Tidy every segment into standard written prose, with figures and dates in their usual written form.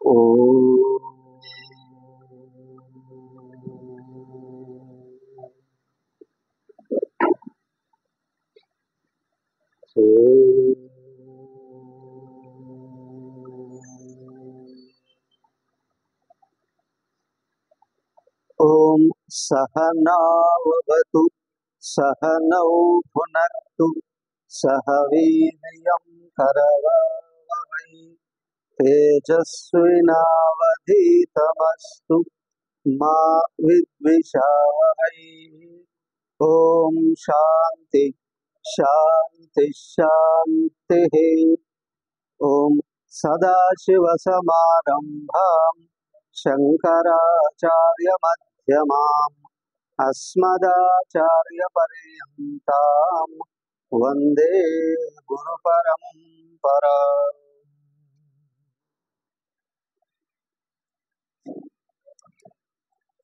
ఓం ఓం సహనావతు సహనౌ భునక్తు సహ వీర్యం కరవావహై తేజస్వినావధీతమస్తు మా విద్విషావహై. ఓం శాంతి శాంతి శాంతి. ఓం సదాశివసమారంభాం శంకరాచార్యమధ్యమాం అస్మదాచార్యపర్యంతాం వందే గురుపరంపరా.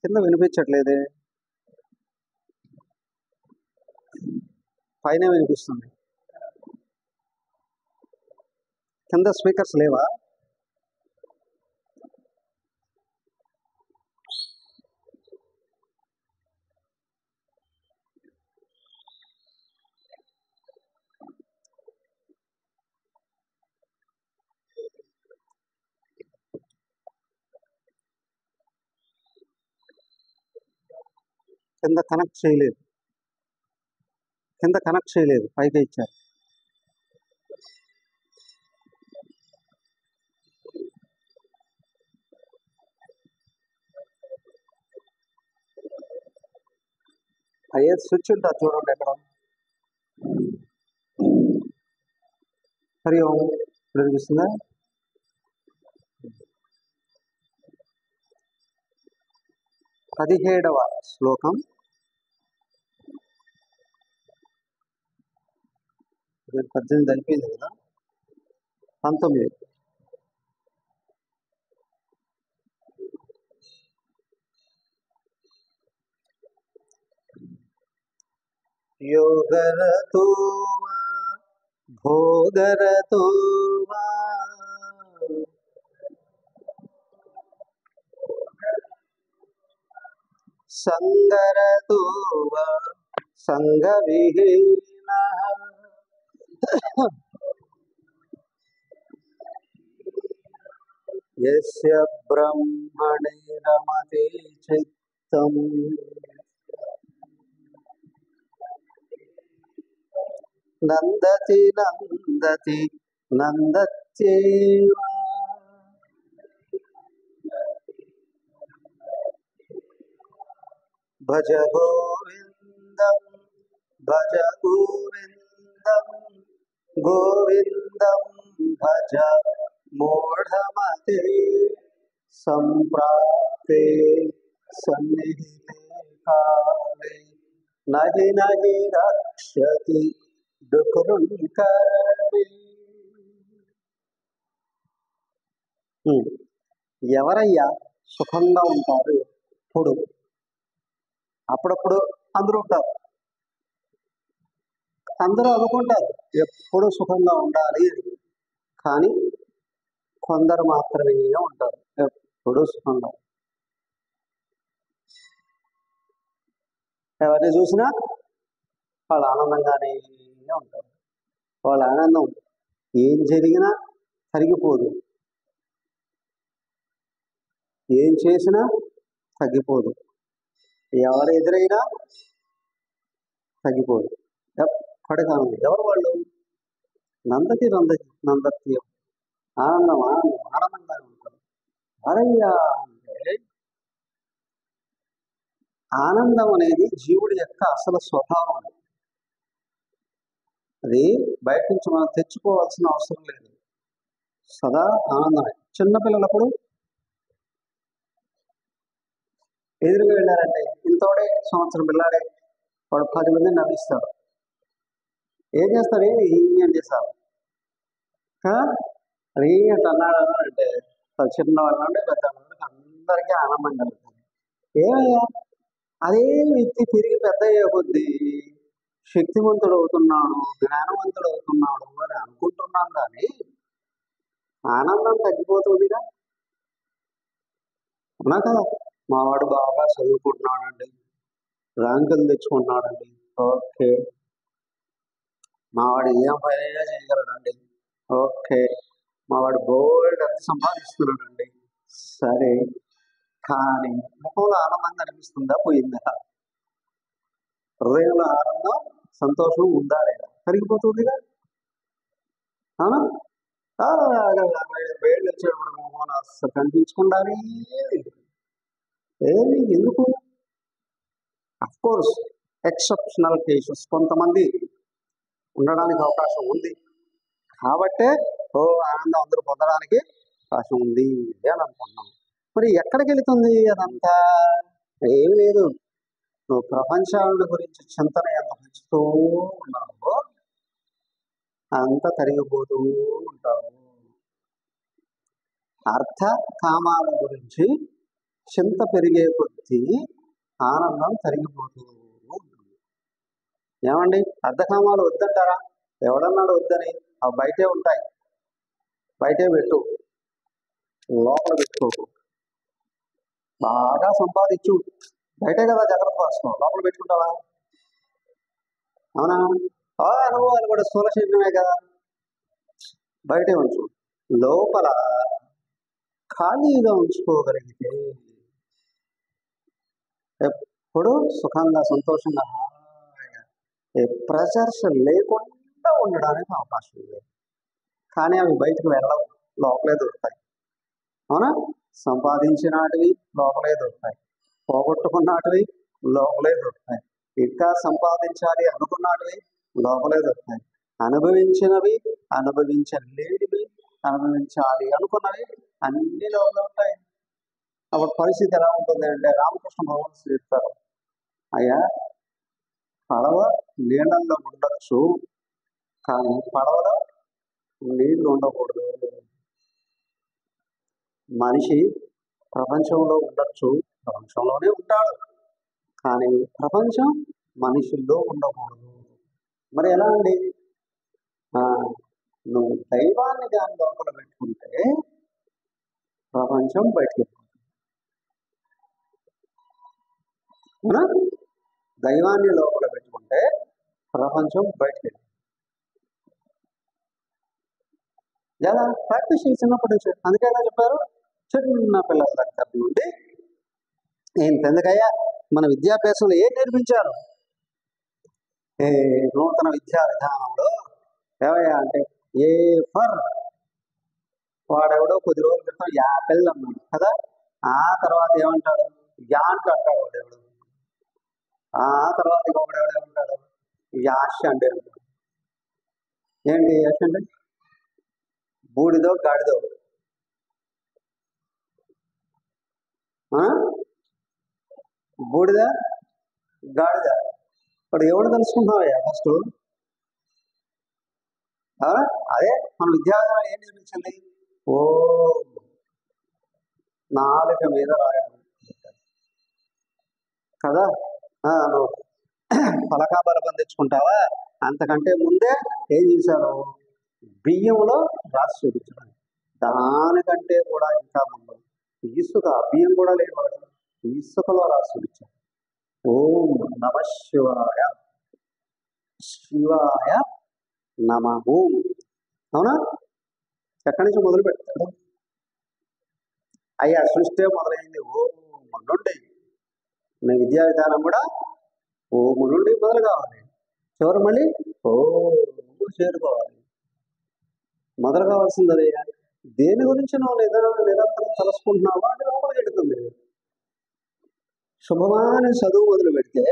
కింద వినిపించట్లేదే, పైన వినిపిస్తుంది. కింద స్పీకర్స్ లేవా? కింద కనెక్ట్ చేయలేదు, పైకి ఇచ్చారు. అయ్యే స్విచ్ ఉంటుంది చూడండి ఎక్కడ. హరి ఓం. ఇప్పుడు వినిపిస్తుందా? 17వ శ్లోకం. 18 అయిపోయింది కదా, 19. యోగరతో భోగరతో సంగరతో సంగవిహీన యస్య బ్రహ్మణి రమతే చిత్తం నందతి నందతి నందత్యేవ. భజ గోవిందం భజ గోవిందం గోవిందం భజ మూఢమతే సంప్రాప్తే సన్నిహితే కాలే నహి నహి రక్షతి దుఃఖరుణ్కరణి. ఎవరయ్యా సుఖంగా ఉంటారు? అప్పుడప్పుడు అందరూ ఉంటారు, అందరూ అనుకుంటారు ఎప్పుడు సుఖంగా ఉండాలి, కానీ కొందరు మాత్రమే ఉంటారు ఎప్పుడు సుఖంగా. ఎవరిని చూసినా వాళ్ళు ఆనందంగానే ఉంటారు. వాళ్ళ ఆనందం ఏం జరిగినా తరిగిపోదు, ఏం చేసినా తగ్గిపోదు, ఎవరు ఎదురైనా తగ్గిపోదు, ఎప్పటికీ ఆనందం. ఎవరు వాళ్ళు? నందతి నందతి నందత్యం, ఆనందం ఆనందం ఆనందంగానే ఉంటారు. అరయ్యా అంటే ఆనందం అనేది జీవుడి యొక్క అసలు స్వభావం. అది బయట నుంచి మనం తెచ్చుకోవాల్సిన అవసరం లేదు, సదా ఆనందమే. చిన్నపిల్లలప్పుడు ఎదురుగా వెళ్ళారంటే ఇంతోడే సంవత్సరం పిల్లాడే, వాడు 10 మందిని నవ్విస్తాడు. ఏం చేస్తాడు? ఏం చేస్తారు అది అంటే అన్నాడు అంటే చిన్నవాళ్ళ నుండి పెద్దవాళ్ళ అందరికీ ఆనందం కలుగుతుంది. ఏమయ్యా అదే వ్యక్తి తిరిగి పెద్ద అయ్యే కొద్దీ శక్తివంతుడు అవుతున్నాడు, జ్ఞానవంతుడు అవుతున్నాడు అని అనుకుంటున్నాం, కానీ ఆనందం తగ్గిపోతుందిగా. అవునా కదా? మావాడు బాగా చదువుకుంటున్నాడండి, ర్యాంకులు తెచ్చుకుంటున్నాడండి, ఓకే. మావాడు ఏం పైన చేయగలడండి, ఓకే. మావాడు బోల్డ్ ఎంత సంపాదిస్తున్నాడండి, సరే. కానీ ముఖంలో ఆనందం కనిపిస్తుందా, పోయిందా? హృదయంలో ఆనందం, సంతోషం ఉందా లేదా? పెరిగిపోతుందిగా. అవునా? వేళ్ళు వచ్చేటప్పుడు మొహం అస్సలు కనిపించుకుండాలి. ఏమి ఎందుకు? అఫ్ కోర్స్ ఎక్సెప్షనల్ కేసెస్ కొంతమంది ఉండడానికి అవకాశం ఉంది, కాబట్టే ఆనందం అందరూ పొందడానికి అవకాశం ఉంది అని అనుకున్నాం. మరి ఎక్కడికి వెళుతుంది అదంతా? ఏమి లేదు, నువ్వు ప్రపంచాల గురించి చింతన ఎంత పెంచుతూ ఉన్నావో అంత తరిగిపోతూ ఉంటావు. అర్థ కామాల గురించి చింత పెరిగే కొద్దీ ఆనందం తరిగిపోతూ ఉంటుంది. ఏమండి, అర్ధకామాలు వద్దంటారా? ఎవడన్నాడు వద్దని? అవి బయటే ఉంటాయి, బయటే పెట్టు, లోపల పెట్టుకోకు. బాగా సంపాదించు, బయటే కదా జాగ్రత్త పరుస్తున్నావు, లోపల పెట్టుకుంటావా? అవునా? అనుభవాలు కూడా స్థూల శరీరమే కదా, బయటే ఉంచు. లోపల ఖాళీగా ఉంచుకోగలిగితే ఎప్పుడు సుఖంగా సంతోషంగా ప్రెషర్స్ లేకుండా ఉండడానికి అవకాశం ఉంది. కానీ అవి బయటకు వెళ్ళవు, లోపలే దొరుకుతాయి. అవునా? సంపాదించినటివి లోపలే దొరుకుతాయి, పోగొట్టుకున్నటివి లోపలే దొరుకుతాయి, ఇంకా సంపాదించాలి అనుకున్నటివి లోపలే దొరుకుతాయి, అనుభవించినవి, అనుభవించలేనివి, అనుభవించాలి అనుకున్నవి అన్ని లోపల ఉంటాయి. అప్పుడు పరిస్థితి ఎలా ఉంటుంది అంటే, రామకృష్ణ భగవంతుడు చెప్తారు, అయ్యా పడవ నీళ్ళల్లో ఉండొచ్చు, కానీ పడవలో నీళ్లు ఉండకూడదు. మనిషి ప్రపంచంలో ఉండొచ్చు, ప్రపంచంలోనే ఉంటాడు, కానీ ప్రపంచం మనుషుల్లో ఉండకూడదు. మరి ఎలా అండి? నువ్వు దైవాన్ని దాని లోపల పెట్టుకుంటే ప్రపంచం బయటికి అవునా? దైవాన్ని లోపల పెట్టుకుంటే ప్రపంచం బయటికి ఎలా ప్రాక్టీస్ చేసినప్పటి నుంచి. అందుకే ఎలా చెప్పారు, చిన్న పిల్లల దగ్గర నుండి ఎందుకయ్యా మన విద్యాభ్యాసంలో ఏం నేర్పించారు? నూతన విద్యా విధానంలో ఏమయ్యా అంటే, ఏ ఫర్ వాడెవడో కొద్ది రోజుల క్రితం యాపిల్ అన్నాడు కదా, ఆ తర్వాత ఏమంటాడు, యాంట్ అంటాడు వాడెవడు, ఆ తర్వాత ఇంకొకడెవడేమంటాడు, యాష్ అంటే అంటాడు. ఏంటి యాష్ అంటే? బూడిదో గాడిదో. బూడిద గాడిద. ఇప్పుడు ఎవడు తెలుసుకుంటున్నావయ్యా ఫస్ట్? అదే మన విద్యార్థులు ఏం నేర్పించింది, ఓ నాలుక మీద రాయడం కదా. నువ్వు పలకా బలపం తెచ్చుకుంటావా? అంతకంటే ముందే ఏం చేశారు, బియ్యంలో రాసి చూపించడం. దానికంటే కూడా ఇంకా ముందు ఇసుక, బియ్యం కూడా లేనివాడు ఇసుకలో రాసి చూపించాడు, ఓం నమ శివాయ, శివాయ నమః. అవునా? ఎక్కడి నుంచి మొదలు పెడతాడు? అయ్యా సృష్టి మొదలైంది ఓం నుండి. నీ విద్యా విధానం కూడా ఓము నుండి మొదలు కావాలి, చివరి మళ్ళీ ఓము చేరుకోవాలి. మొదలు కావాల్సింది దేని గురించి నువ్వు నిరంతరం తెలుసుకుంటున్నావో అది లోపలికి వెళుతుంది. శుభమాని చదువు మొదలు పెడితే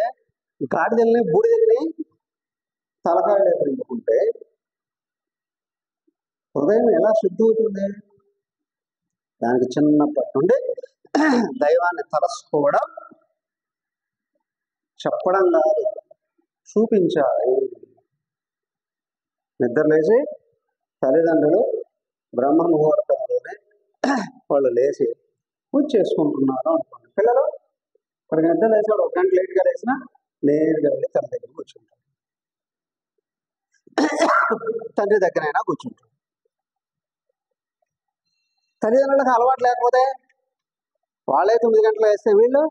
గాడిదల్ని బూడిదల్ని తలకాయలు ఎదురించుకుంటే హృదయం ఎలా శుద్ధి అవుతుంది? దానికి చిన్నప్పటి నుండి దైవాన్ని తలసుకోవడం, చెప్పడం కాదు, చూపించాలి. నిద్ర లేచి తల్లిదండ్రులు బ్రహ్మ ముహూర్తంలోనే వాళ్ళు లేచి పూజ చేసుకుంటున్నారు అనుకోండి. పిల్లలు ఒక గంట లేచాడు, ఒక గంట లేట్గా లేచినా నేరుగా వెళ్ళి తన దగ్గర కూర్చుంటాడు, తండ్రి దగ్గరైనా కూర్చుంటాడు. తల్లిదండ్రులకు అలవాటు లేకపోతే వాళ్ళే 9 గంటలు వేస్తే వీళ్ళు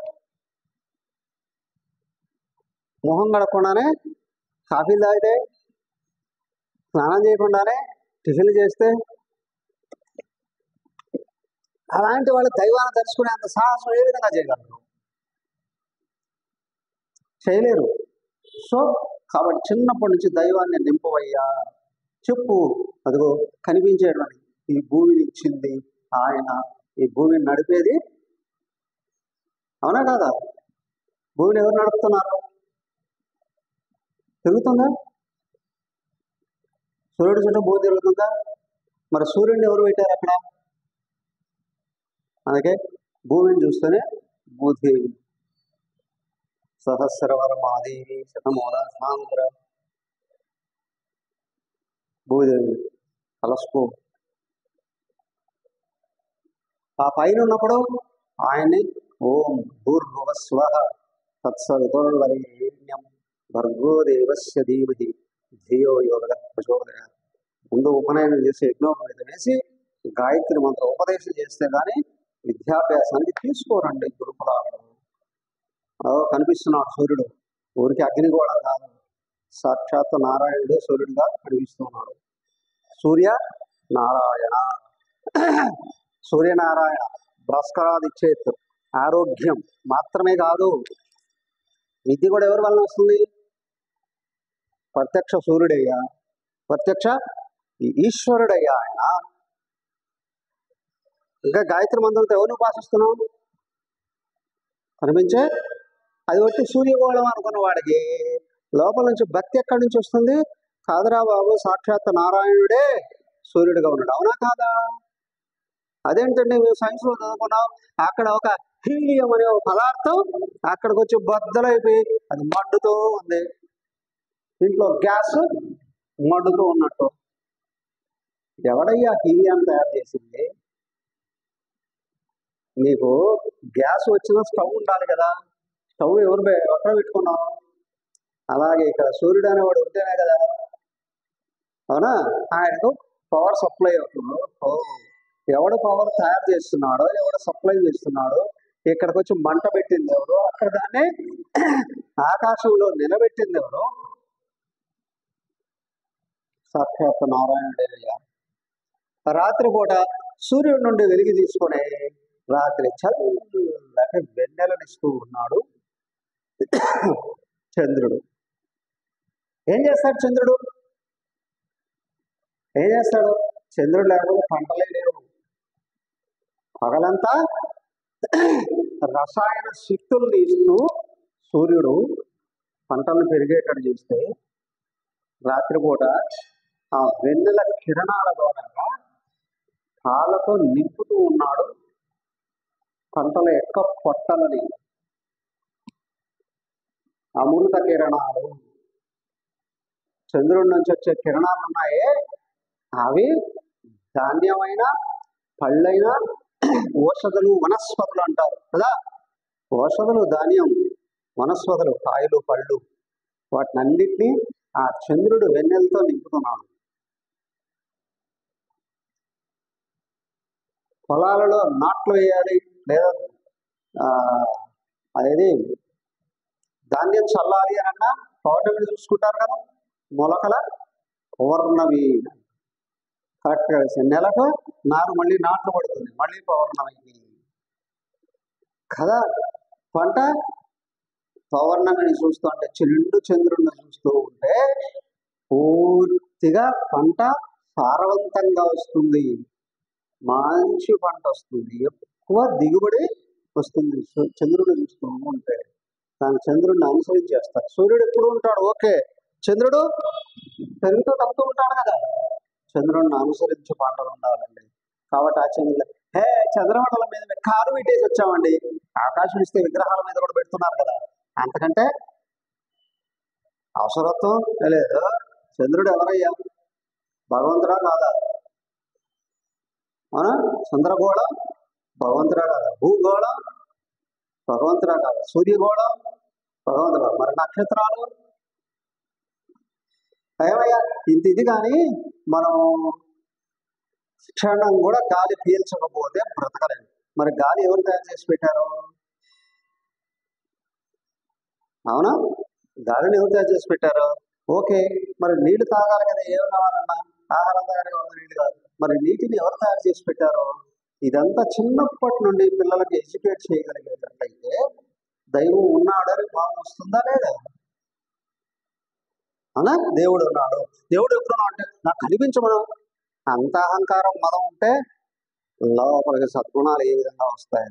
మొహం కడగకుండానే, కాఫీలు తాగితే, స్నానం చేయకుండానే టిఫిన్లు చేస్తే, అలాంటి వాళ్ళు దైవాన్ని తెలుసుకునే అంత సాహసం ఏ విధంగా చేయగలరు? చేయలేరు. సో కాబట్టి చిన్నప్పటి నుంచి దైవాన్ని నింపవయ్యా, చెప్పు. అదిగో కనిపించేటువంటి ఈ భూమిని ఇచ్చింది ఆయన, ఈ భూమిని నడిపేది అవునా కాదా? భూమిని ఎవరు నడుపుతున్నారు? తిరుగుతుందా? సూర్యుడు చుట్టూ భూమి తిరుగుతుందా? మరి సూర్యుడిని ఎవరు పెట్టారు అక్కడ? అందుకే భూమిని చూస్తేనే భూదేవి సహస్రవర మాదేవి శతమూల సాంద్ర భూదేవి కలస్కో. ఆ పైన ఉన్నప్పుడు ఆయన్ని ఓం భూర్భువస్వ తత్సవితుర్వరేణ్యం భర్గో దేవస్య ధీమహి ధియో యోగ ప్రచోదయ. ముందు ఉపనయనం చేసి యజ్ఞోపవేతం వేసి గాయత్రి మంత్ర ఉపదేశం చేస్తే కానీ విద్యాభ్యాసానికి తీసుకోరండి గురుకులాలను. కనిపిస్తున్నాడు సూర్యుడు, ఊరికి అగ్నిగోళం కాదు, సాక్షాత్ నారాయణుడే సూర్యుడిగా కనిపిస్తున్నాడు. సూర్య నారాయణ, సూర్యనారాయణ భాస్కరాదిచ్చేత్. ఆరోగ్యం మాత్రమే కాదు, విద్య కూడా ఎవరి వలన వస్తుంది? ప్రత్యక్ష సూర్యుడయ్యా, ప్రత్యక్ష ఈశ్వరుడయ్యా ఆయన. ఇంకా గాయత్రి మంత్రంతో ఎవరిని ఉపాసిస్తున్నావు? కనిపించే అది వచ్చి సూర్యగోళం అనుకున్న వాడికి లోపల నుంచి భక్తి ఎక్కడి నుంచి వస్తుంది? కాదురా బాబు, సాక్షాత్ నారాయణుడే సూర్యుడిగా ఉన్నాడు. అవునా కాదా? అదేంటండి మేము సైన్స్లో చదువుకున్నాం, అక్కడ ఒక హీలియం అనే ఒక పదార్థం అక్కడికి వచ్చి బద్దలైపోయి అది మండుతూ ఉంది, ఇంట్లో గ్యాస్ మండుతూ ఉన్నట్టు. ఎవడయ్యా హీలియం తయారు చేసింది? నీకు గ్యాస్ వచ్చిన స్టవ్ ఉండాలి కదా, స్టవ్ ఎక్కడ పెట్టుకున్నావు? అలాగే ఇక్కడ సూర్యుడు అనేవాడు ఉంటేనే కదా, అవునా, ఆయనకు పవర్ సప్లై అవుతుంది. ఎవడు పవర్ తయారు చేస్తున్నాడో, ఎవడు సప్లై చేస్తున్నాడో, ఇక్కడికి వచ్చి మంట పెట్టింది ఎవరు, అక్కడ దాన్ని ఆకాశంలో నిలబెట్టింది ఎవరు? సాక్షాత్ నారాయణుడేనయ్యా. రాత్రిపూట సూర్యుడి నుండి వెలిగి తీసుకునే రాత్రి చల్లటి వెన్నెలనిస్తూ ఉన్నాడు చంద్రుడు. ఏం చేస్తాడు చంద్రుడు? ఏం చేస్తాడు? చంద్రుడు లేకపోతే పంటలే లేవు. పగలంతా రసాయన శక్తుల్ని ఇస్తూ సూర్యుడు పంటలను పెరిగేటట్టు చేస్తే, రాత్రిపూట ఆ వెన్నెల కిరణాల ద్వారా కాళ్ళతో నింపుతూ ఉన్నాడు పంటల యొక్క పొట్టలని. అమృత కిరణాలు, చంద్రుడి నుంచి వచ్చే కిరణాలు ఉన్నాయే, అవి ధాన్యమైన, పళ్ళైన, ఓషధులు, వనస్పతులు అంటారు కదా. ఓషధులు ధాన్యం, వనస్పతులు కాయలు, పళ్ళు, వాటినన్నిటినీ ఆ చంద్రుడు వెన్నెలతో నింపుతున్నాడు. పొలాలలో నాట్లు వేయాలి, లేదా అదేది ధాన్యం చల్లాలి అని అన్నా పౌర్ణమిని చూసుకుంటారు కదా. మొలకల పౌర్ణమి కరెక్ట్గా వేసి నెలకు నారు మళ్ళీ నాట్లు పడుతుంది, మళ్ళీ పౌర్ణమికి కదా. పంట పౌర్ణమిని చూస్తూ ఉంటే, నిండు చంద్రుడిని చూస్తూ ఉంటే పూర్తిగా పంట సారవంతంగా వస్తుంది, మంచి పంట వస్తుంది, ఎక్కువ దిగుబడి వస్తుంది. చంద్రుడిని చూస్తూ ఉంటే దాని చంద్రుడిని అనుసరించేస్తారు. సూర్యుడు ఎప్పుడు ఉంటాడు, ఓకే, చంద్రుడు పెరుగుతూ తగ్గుతూ ఉంటాడు కదా. చంద్రుడిని అనుసరించి పంటలు ఉండాలండి. కాబట్టి ఆ చంద్రుడు చంద్రమండలం మీద మేము కాలు పెట్టేసి వచ్చామండి. ఆకాశం ఇస్తే విగ్రహాల మీద కూడా పెడుతున్నారు కదా, అంతకంటే అవసరత్వం లేదు. చంద్రుడు ఎవరయ్యా? భగవంతుడా కాదా? అవునా? చంద్రగోళం భగవంతుడా కాదా? భూగోళం భగవంతుడా కాదా? సూర్యగోళం భగవంతుడా? మరి నక్షత్రాలు ఏమయ్యా? ఇది కానీ మనం క్షణం కూడా గాలి పీల్చకపోతే బ్రతకలేదు. మరి గాలి ఎవరు తయారు చేసి పెట్టారు? అవునా? గాలిని ఎవరు తయారు చేసి పెట్టారు? ఓకే, మరి నీళ్లు తాగాలి కదా, ఏమి కావాలన్నా ఆహారం తయారు కావాలి, నీళ్ళు కాదు. మరి నీటిని ఎవరు తయారు చేసి పెట్టారు? ఇదంతా చిన్నప్పటి నుండి పిల్లలకి ఎడ్యుకేట్ చేయగలిగేటట్లయితే దైవం ఉన్నాడని భావం వస్తుందా లేదా? అవునా? దేవుడు ఉన్నాడు, దేవుడు ఎప్పుడున్నా అంటే నాకు కనిపించమను. అంత అహంకారం మదం ఉంటే లోపలికి సద్గుణాలు ఏ విధంగా వస్తాయి?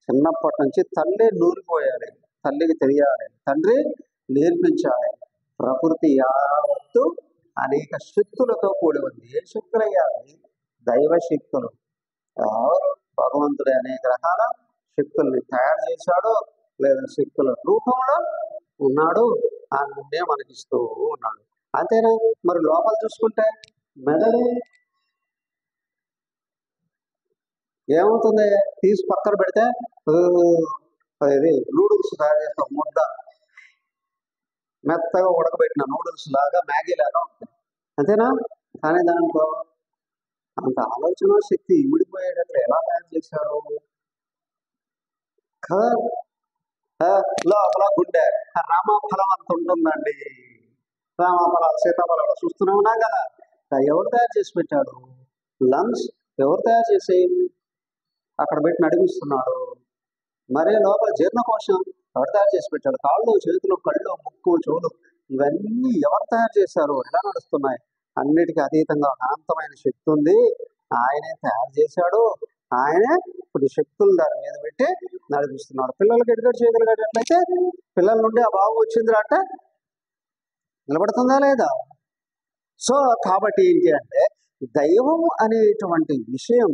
చిన్నప్పటి నుంచి తల్లి నూరిపోయాలి, తల్లికి తెలియాలి, తండ్రి నేర్పించాలి. ప్రకృతి యావత్తు అనేక శక్తులతో కూడి ఉంది. ఏ శక్తులు అయ్యాలి? దైవ శక్తులు. ఎవరు? భగవంతుడే అనేక రకాల శక్తుల్ని తయారు చేశాడు, లేదా శక్తుల రూపంలో ఉన్నాడు, అన్నే మనకిస్తూ ఉన్నాడు. అంతేనా? మరి లోపల చూసుకుంటే మెదడు ఏమవుతుంది? తీసి పక్కన పెడితే ఇది నూడిల్స్ తయారు చేస్తాం, ముద్ద మెత్తగా ఉడకబెట్టిన నూడిల్స్ లాగా, మ్యాగీ లాగా ఉంటుంది. అంతేనా? కానీ దాంట్లో అంత ఆలోచన శక్తి ఇమిడిపోయేటట్లు ఎలా తయారు చేశారు? లోపల గుండె రామఫలం అంత ఉంటుందండి. రామఫలాలు, సీతాఫలాలు చూస్తూనే ఉన్నాం కదా. ఎవరు తయారు చేసి పెట్టాడు? లంగ్స్ ఎవరు తయారు చేసి అక్కడ పెట్టి నడిపిస్తున్నాడు? మరే లోపల జీర్ణకోశం ఎవరు తయారు చేసి పెట్టాడు? కాళ్ళు, చేతులు, కళ్ళు, ముక్కు, చెవులు ఇవన్నీ ఎవరు తయారు చేశారు? ఎలా నడుస్తున్నాయి? అన్నిటికీ అతీతంగా అనంతమైన శక్తి ఉంది, ఆయనే తయారు చేశాడు. ఆయనే కొన్ని శక్తులు దాని మీద పెట్టి నడిపిస్తున్నాడు. పిల్లలకి ఎడ్యుకేట్ చేయగలిగేటట్లయితే పిల్లల నుండి ఆ భావం వచ్చింది అంటే నిలబడుతుందా లేదా? సో కాబట్టి ఏంటి అంటే దైవం అనేటువంటి విషయం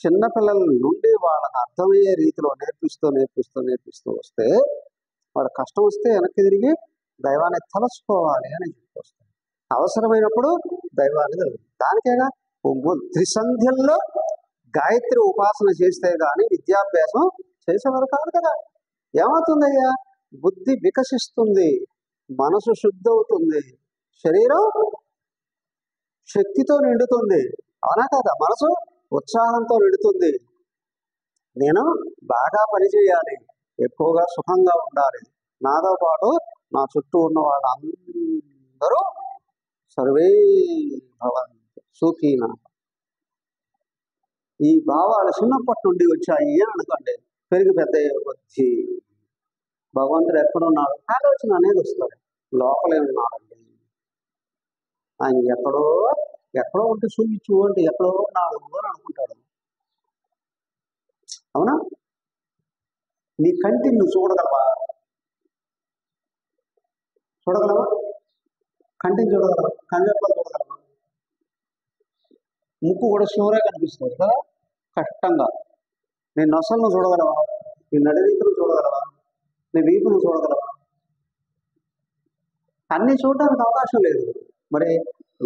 చిన్నపిల్లల నుండి వాళ్ళకి అర్థమయ్యే రీతిలో నేర్పిస్తూ వస్తే వాడు కష్టం వస్తే వెనక్కి తిరిగి దైవాన్ని తలచుకోవాలి అని వస్తుంది. అవసరమైనప్పుడు దైవాన్ని తెలుస్తుంది. దానికేగా త్రిసంధ్యల్లో గాయత్రి ఉపాసన చేస్తే కానీ విద్యాభ్యాసం చేసేవారు కాదు కదా. ఏమవుతుందయ్యా? బుద్ధి వికసిస్తుంది, మనసు శుద్ధి అవుతుంది, శరీరం శక్తితో నిండుతుంది. అవునా కదా? మనసు ఉత్సాహంతో నిండుతుంది. నేను బాగా పనిచేయాలి, ఎక్కువగా సుఖంగా ఉండాలి, నాతో పాటు నా చుట్టూ ఉన్న వాళ్ళందరూ సర్వే భవంతు సుఖీనా. ఈ భావాలు చిన్నప్పటి నుండి వచ్చాయి అని అనుకోండి. పెరిగి పెద్ద కొద్ది భగవంతుడు ఎక్కడున్నాడు ఆలోచన అనేది వస్తుంది. లోపలే ఉన్నాడండి, ఆయన ఎక్కడో ఉంటే చూపించు అంటే ఎక్కడో ఉన్నాడు అని అనుకుంటాడు. అవునా? నీ కంటిని నువ్వు చూడగలవా? కంటిని చూడగలవా? కళ్ళెప్పలు చూడగలవా? ముక్కు కూడా షూరే కనిపిస్తుంది కదా కష్టంగా. నీ నొసలను చూడగలవా? నీ నడిరీతులు చూడగలవా? నీ వీపును చూడగలవా? అన్ని చూడడానికి అవకాశం లేదు. మరి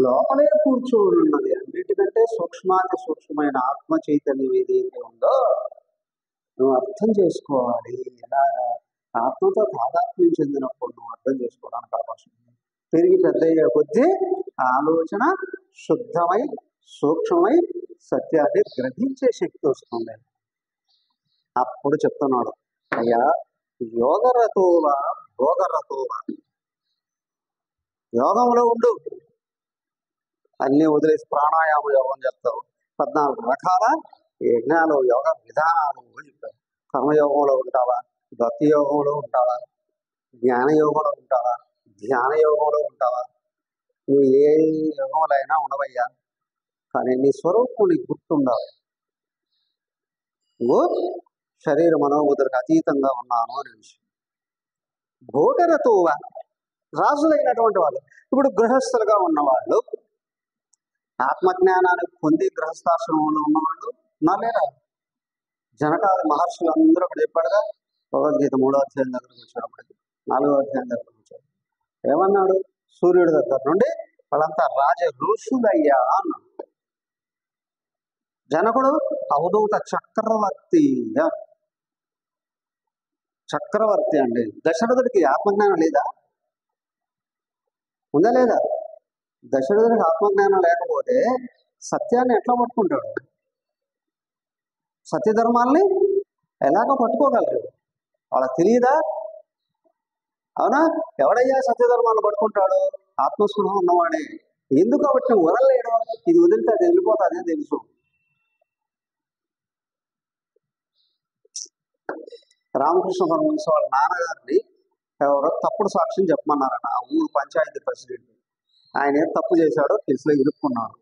లోపలే కూర్చొని ఉన్నది అన్నిటికంటే సూక్ష్మాతి సూక్ష్మమైన ఆత్మ చైతన్యం ఏదైతే ఉందో నువ్వు అర్థం చేసుకోవాలి. ఎలా? ఆత్మతో తాదాత్మ్యం చెందినప్పుడు నువ్వు అర్థం చేసుకోవడానికి అవకాశం ఉంది. పెరిగి పెద్దయ్యే కొద్దీ ఆలోచన శుద్ధమై సూక్ష్మమై సత్యాన్ని గ్రహించే శక్తి వస్తుంది. అప్పుడు చెప్తున్నాడు, అయ్యా యోగరతోవా భోగరతోవా, యోగంలో ఉండు, అన్నీ వదిలేసి ప్రాణాయామ యోగం చెప్తావు. 14 రకాల యజ్ఞాలు, యోగ విధానాలు చెప్పారు. కర్మయోగంలో ఉంటావా, భక్తి యోగంలో ఉంటావా, జ్ఞానయోగంలో ఉంటావా, ధ్యాన యోగంలో ఉంటావా, నువ్వు ఏ యోగంలో అయినా ఉండవయ్యా, కానీ నీ స్వరూపం నీకు గుర్తుండాలి. నువ్వు శరీర మనోబుద్ధులకు అతీతంగా ఉన్నాను అనే విషయం. భోగరతోవా, రాజులైనటువంటి వాళ్ళు, ఇప్పుడు గృహస్థులుగా ఉన్నవాళ్ళు, ఆత్మజ్ఞానాన్ని పొంది గృహస్థాశ్రమంలో ఉన్నవాళ్ళు ఉన్నారా? జనకాది మహర్షులు అందరూ అక్కడ చెప్పాడుగా. భగవద్గీత 3వ అధ్యాయం దగ్గరకు వచ్చేటప్పటికి 4వ అధ్యాయం దగ్గరకు వచ్చాడు. ఏమన్నాడు? సూర్యుడి దగ్గర నుండి వాళ్ళంతా రాజ ఋషులయ్యా అన్నాడు. జనకుడు అవధూత చక్రవర్తి అండి. దశరథుడికి ఆత్మజ్ఞానం లేదా? ఉందా లేదా? దశరథుడికి ఆత్మజ్ఞానం లేకపోతే సత్యాన్ని ఎట్లా పట్టుకుంటాడు? సత్యధర్మాల్ని ఎలాగో పట్టుకోగలరు. వాళ్ళకి తెలియదా? అవునా? ఎవడయ్యా సత్యధర్మాలు పట్టుకుంటాడు? ఆత్మస్పృహం ఉన్నవాడే. ఎందుకు కాబట్టి వదలలేడు? ఇది వదిలితే అది వెళ్ళిపోతుంది తెలుసు. రామకృష్ణ పరమహంస వాళ్ళ నాన్నగారిని ఎవరో తప్పుడు సాక్ష్యం చెప్పమన్నారట ఆ ఊరు పంచాయతీ ప్రెసిడెంట్. ఆయన ఏం తప్పు చేశాడో కేసులో ఇరుక్కున్నాడు.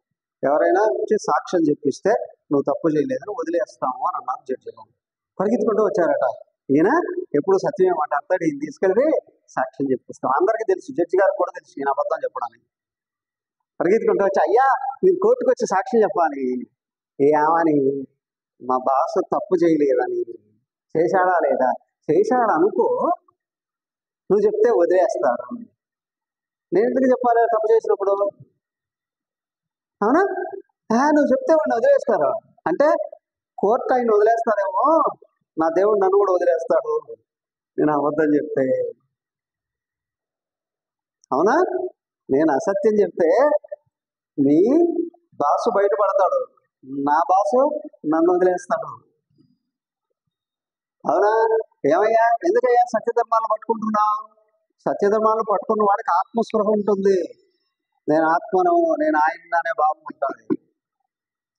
ఎవరైనా వచ్చి సాక్ష్యం చెప్పిస్తే నువ్వు తప్పు చేయలేదని వదిలేస్తాము అని అన్నారు జడ్జి గారు. పరిగెత్తుకుంటూ వచ్చారట. ఈయన ఎప్పుడు సత్యం ఏమంటారు, ఈయన తీసుకెళ్ళి సాక్ష్యం చెప్పిస్తాం. అందరికీ తెలుసు, జడ్జి గారికి కూడా తెలుసు ఈయన అబద్ధం చెప్పడానికి. పరిగెత్తుకుంటూ వచ్చి, అయ్యా మీరు కోర్టుకు వచ్చి సాక్ష్యం చెప్పాలి. ఏమని? మా బాస్ తప్పు చేయలేదని. చేశాడా లేదా? చేశాడు అనుకో, నువ్వు చెప్తే వదిలేస్తాడు. నేను ఎందుకు చెప్పాలి తప్పు చేసినప్పుడు? అవునా? నువ్వు చెప్తే వాడిని వదిలేస్తారు. అంటే కోర్టు ఆయన వదిలేస్తారేమో, నా దేవుడు నన్ను కూడా వదిలేస్తాడు నేను అబద్ధం చెప్తే. అవునా? నేను అసత్యం చెప్తే మీ బాసు బయటపడతాడు, నా బాసు నన్ను వదిలేస్తాడు. అవునా? ఏమయ్యా, ఎందుకయ్యా సత్యధర్మాలు పట్టుకుంటున్నావు? సత్యధర్మాలు పట్టుకున్న వాడికి ఆత్మస్పృహ ఉంటుంది. నేను ఆత్మను, నేను ఆయననే భావం ఉంటుంది.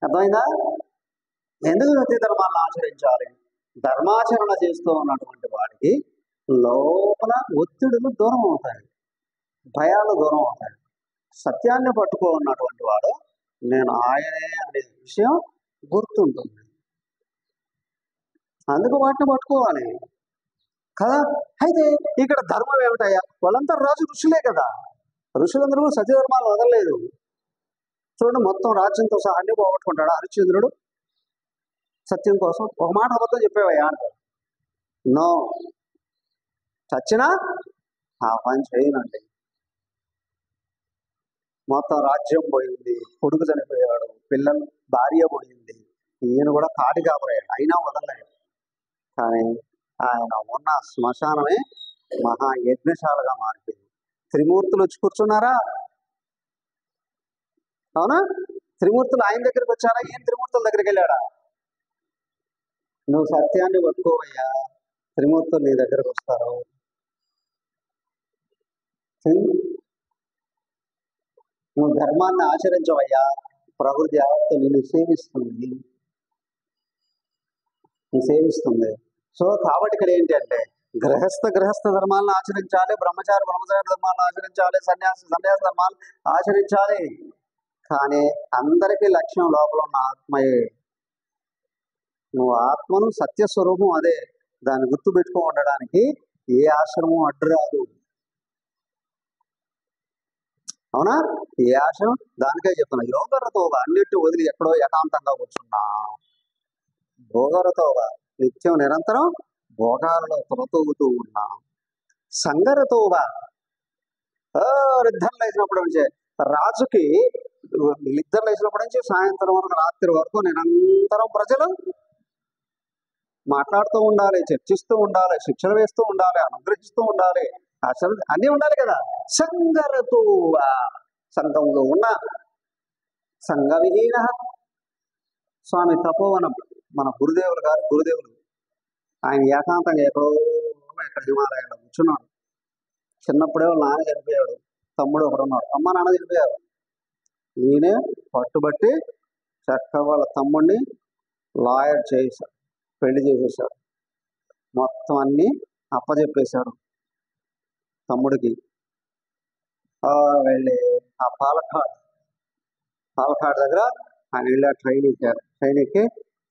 అర్థమైందా? ఎందుకు సత్యధర్మాలను ఆచరించాలి? ధర్మాచరణ చేస్తూ ఉన్నటువంటి వాడికి లోపల ఒత్తిడులు దూరం అవుతాయి, భయాలు దూరం అవుతాయి. సత్యాన్ని పట్టుకో ఉన్నటువంటి వాడు నేను ఆయనే అనే విషయం గుర్తుంటుంది. అందుకు వాటిని పట్టుకోవాలి కదా. అయితే ఇక్కడ ధర్మం ఏమిటయ్యా? వాళ్ళంతా రాజు ఋషులే కదా. ఋషులందరూ సత్యధర్మాలు వదలలేదు. చూడండి, మొత్తం రాజ్యంతో సహా అన్ని పోగొట్టుకుంటాడు హరిశ్చంద్రుడు సత్యం కోసం. ఒక మాట అబద్ధం చెప్పేవయ్యా అంటారు. నో, చచ్చినా ఆ పని చేయనండి. మొత్తం రాజ్యం పోయింది, కొడుకు చనిపోయాడు, పిల్లలు భార్య పోయింది, ఈయన కూడా కాటి కాబోయాడు, అయినా వదలలేదు. కానీ ఆయన ఉన్న శ్మశానమే మహా యజ్ఞశాలగా మారిపోయింది. త్రిమూర్తులు వచ్చి కూర్చున్నారా? అవునా? త్రిమూర్తులు ఆయన దగ్గరికి వచ్చారా? ఈయన త్రిమూర్తుల దగ్గరికి వెళ్ళాడా? నువ్వు సత్యాన్ని పట్టుకోవయ్యా, త్రిమూర్తులు నీ దగ్గరకు వస్తారు. నువ్వు ధర్మాన్ని ఆచరించవయ్యా, ప్రకృతి యావత్తు నిన్ను సేవిస్తుంది. సో కాబట్టి ఇక్కడ ఏంటి అంటే, గృహస్థ ధర్మాలను ఆచరించాలి, బ్రహ్మచారి ధర్మాలను ఆచరించాలి, సన్యాస ధర్మాలు ఆచరించాలి. కానీ అందరికీ లక్ష్యం లోపల ఉన్న ఆత్మయే. నువ్వు ఆత్మను, సత్యస్వరూపం అదే. దాన్ని గుర్తు పెట్టుకో ఉండడానికి ఏ ఆశ్రమం అడ్డురాదు. అవునా? ఏ ఆశ్రమం దానికే చెప్తున్నా. యోగరతోగా అన్నిటి వదిలి ఎక్కడో ఏకాంతంగా కూర్చున్నా, భోగరతోగా నిత్యం నిరంతరం భోగాలలో తొలతూగుతూ ఉన్నా, సంగరతోగా నిద్ర లేచినప్పటి నుంచే రాజుకి నిద్ర లేచినప్పటి నుంచి సాయంత్రం వరకు, రాత్రి వరకు నిరంతరం ప్రజలు మాట్లాడుతూ ఉండాలి, చర్చిస్తూ ఉండాలి, శిక్షలు వేస్తూ ఉండాలి, అనుగ్రహిస్తూ ఉండాలి, అన్నీ ఉండాలి కదా. సంగరతో సంఘంలో ఉన్న సంఘ విహీన. స్వామి తపోవనం, మన గురుదేవులు ఆయన ఏకాంతంగా ఎక్కడో ఇక్కడ హిమాలయాల్లో కూర్చున్నాడు. చిన్నప్పుడే వాళ్ళ నాన్న చనిపోయాడు, తమ్ముడు ఒకడున్నాడు, అమ్మ నాన్న చనిపోయారు. ఈయనే పట్టుబట్టి చక్కగా వాళ్ళ తమ్ముడిని లాయర్ చేశాడు, పెళ్లి చేసేసాడు, మొత్తం అన్ని అప్పచెప్పేశాడు తమ్ముడికి. వెళ్ళి ఆ పాలకాడ్ దగ్గర ఆయన వెళ్ళి ట్రైన్ ఎక్కారు. ట్రైన్ ఎక్కి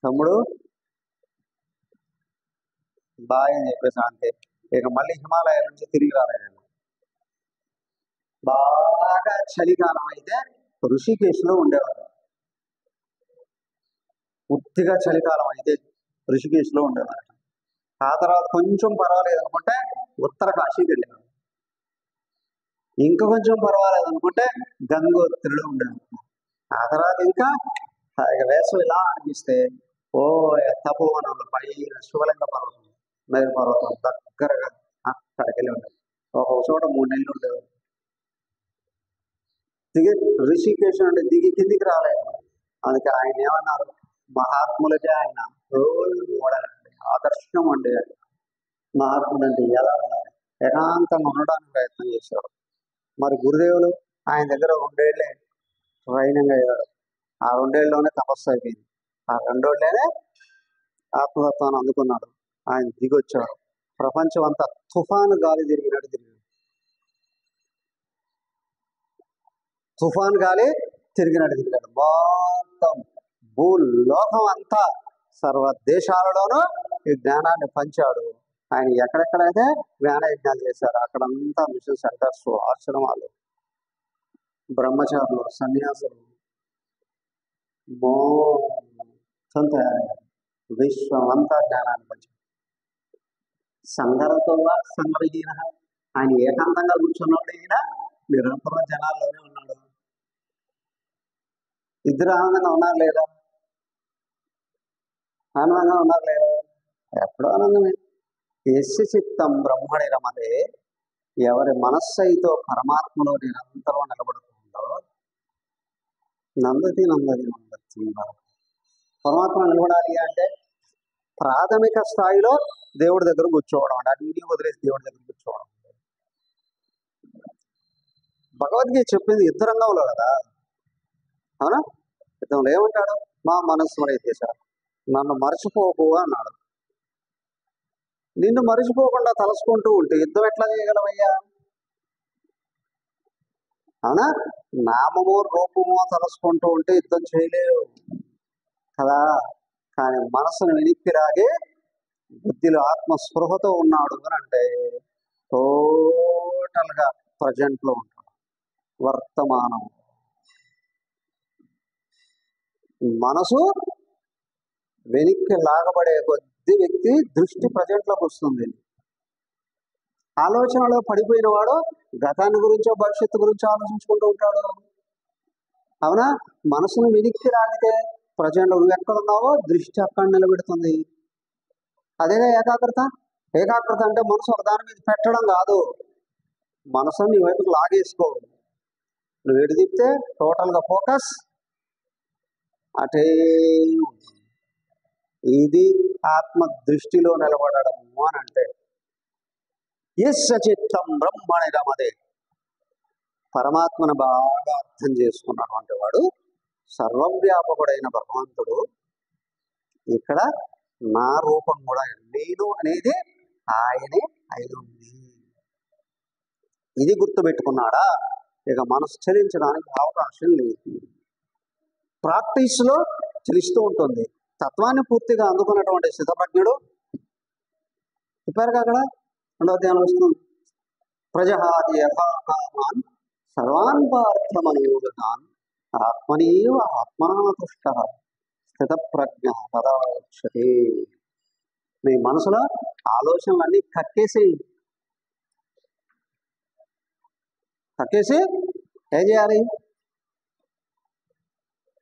తమ్ముడు బాయ్ అని చెప్పేసి అంతే. ఇక మళ్ళీ హిమాలయాల నుంచి తిరిగి రాలేదు. బాగా చలికాలం అయితే ఋషికేశ్లో ఉండేవారు. పూర్తిగా చలికాలం అయితే ఋషికేశ్లో ఉండేవారు. ఆ తర్వాత కొంచెం పర్వాలేదు అనుకుంటే ఉత్తర కాశీకి వెళ్ళేవారు. ఇంకా కొంచెం పర్వాలేదు అనుకుంటే గంగోత్రిలో ఉండేవారు. ఆ తర్వాత ఇంకా వేసవి ఇలా అనిపిస్తే తపోవనంలో పైన శివలింగ పర్వతం, మేరు పర్వతం దగ్గరగా అక్కడికి వెళ్ళి ఉండేది. ఒక చోట 3 నెలలు ఉండేవారు. ఋషికేశ్ అంటే దిగి కిందికి రాలేదు. అందుకే ఆయన ఏమన్నారు, మహాత్ములకే ఆయన రోజు ఓడాలండి, ఆదర్శం అండి. మహాత్ముడు అంటే ఎలా ఉండాలి? ఏకాంతంగా ఉండడానికి ప్రయత్నం చేశాడు. మరి గురుదేవులు ఆయన దగ్గర 2 ఏళ్లే ట్రైనింగ్ అయ్యాడు. ఆ 2 ఏళ్ళలోనే తపస్సు అయిపోయింది. ఆ 2 ఏళ్ళనే ఆత్మతత్వాన్ని అందుకున్నాడు. ఆయన దిగొచ్చాడు. ప్రపంచం అంతా తుఫాను గాలి తిరిగినట్టు తిరిగాడు. తుఫాన్ గాలి తిరిగినట్టు తిరిగాడు. మొత్తం భూలోకం అంతా సర్వ దేశాలలోనూ ఈ జ్ఞానాన్ని పంచాడు. ఆయన ఎక్కడెక్కడైతే జ్ఞాన యజ్ఞాలు చేశారు అక్కడంతా మిషన్ సెంటర్స్, ఆశ్రమాలు, బ్రహ్మచారులు, సన్యాసులు మొత్తం తయారయ్యారు. విశ్వం అంతా జ్ఞానాన్ని పంచాడు. సంగరతో సంగరహీన, ఆయన ఏకాంతంగా కూర్చున్నాడు. ఈయన నిరంతరం జనాల్లోనే ఉన్నాడు. ఇద్దరు ఆనందంగా ఉన్నారు లేదా? ఆనందంగా ఉన్నారు లేదా? ఎప్పుడో ఆనందమే. యస్య చిత్తం బ్రహ్మణి రమతే, ఎవరి మనస్సైతో పరమాత్మలో నిరంతరం నిలబడుతుందో నందతి నందతి నందతి. పరమాత్మ నిలబడాలి అంటే ప్రాథమిక స్థాయిలో దేవుడి దగ్గర కూర్చోవడం అంటే అన్ని వదిలేసి దేవుడి దగ్గర కూర్చోవడం. భగవద్గీత చెప్పింది యుద్ధరంగంలో కదా, అవునా? యుద్ధంలో ఏమంటాడు? మా మనస్సు రైతేశారు, నన్ను మరచిపోకు అన్నాడు. నిన్ను మరిచిపోకుండా తలుసుకుంటూ ఉంటే యుద్ధం ఎట్లా చేయగలవయ్యా? అవునా? నామము రూపము తలుసుకుంటూ ఉంటే యుద్ధం చేయలేవు కదా. కానీ మనసును వెనక్కి రాగే బుద్ధిలో ఆత్మస్పృహతో ఉన్నాడు అని అంటే టోటల్గా ప్రజెంట్లో ఉంటాడు, వర్తమానం. మనసు వెనక్కి లాగబడే కొద్ది వ్యక్తి దృష్టి ప్రజెంట్లోకి వస్తుంది. ఆలోచనలో పడిపోయిన వాడు గతాన్ని గురించో భవిష్యత్తు గురించో ఆలోచించుకుంటూ ఉంటాడు. అవునా? మనసును వెనక్కి రాగితే ప్రజెంట్లో నువ్వు ఎక్కడున్నావో దృష్టి అక్కడ నిలబెడుతుంది. అదేగా ఏకాగ్రత. ఏకాగ్రత అంటే మనసు ఒక దాని మీద పెట్టడం కాదు, మనసుని నీ వైపుకు లాగేసుకో. నువ్వు ఎటు తిప్పితే టోటల్గా ఫోకస్ అటే ఉంటుంది. ఇది ఆత్మ దృష్టిలో నిలబడము అని అంటే. యస్య చిత్తం బ్రహ్మణి రమతే, పరమాత్మను బాగా అర్థం చేసుకున్నటువంటి వాడు, సర్వవ్యాపకుడైన భగవంతుడు ఇక్కడ నా రూపం కూడా నేను అనేది ఆయనే అయి ఉంది. ఇది గుర్తుపెట్టుకున్నాడా ఇక మనసు చలించడానికి అవకాశం లేదు. ప్రాక్టీస్లో చలిస్తూ ఉంటుంది. తత్వాన్ని పూర్తిగా అందుకున్నటువంటి స్థితప్రజ్ఞుడు చెప్పారు అక్కడ 2వ అధ్యాయంలో వస్తుంది. ప్రజహాతి యథాకామాన్ సర్వాన్ పార్థమనోగతాన్ ఆత్మనేవ ఆత్మనా తుష్ట స్థితప్రజ్ఞ పదాక్షతే. నీ మనసులో ఆలోచనలన్నీ కక్కేసి ఏం చేయాలి?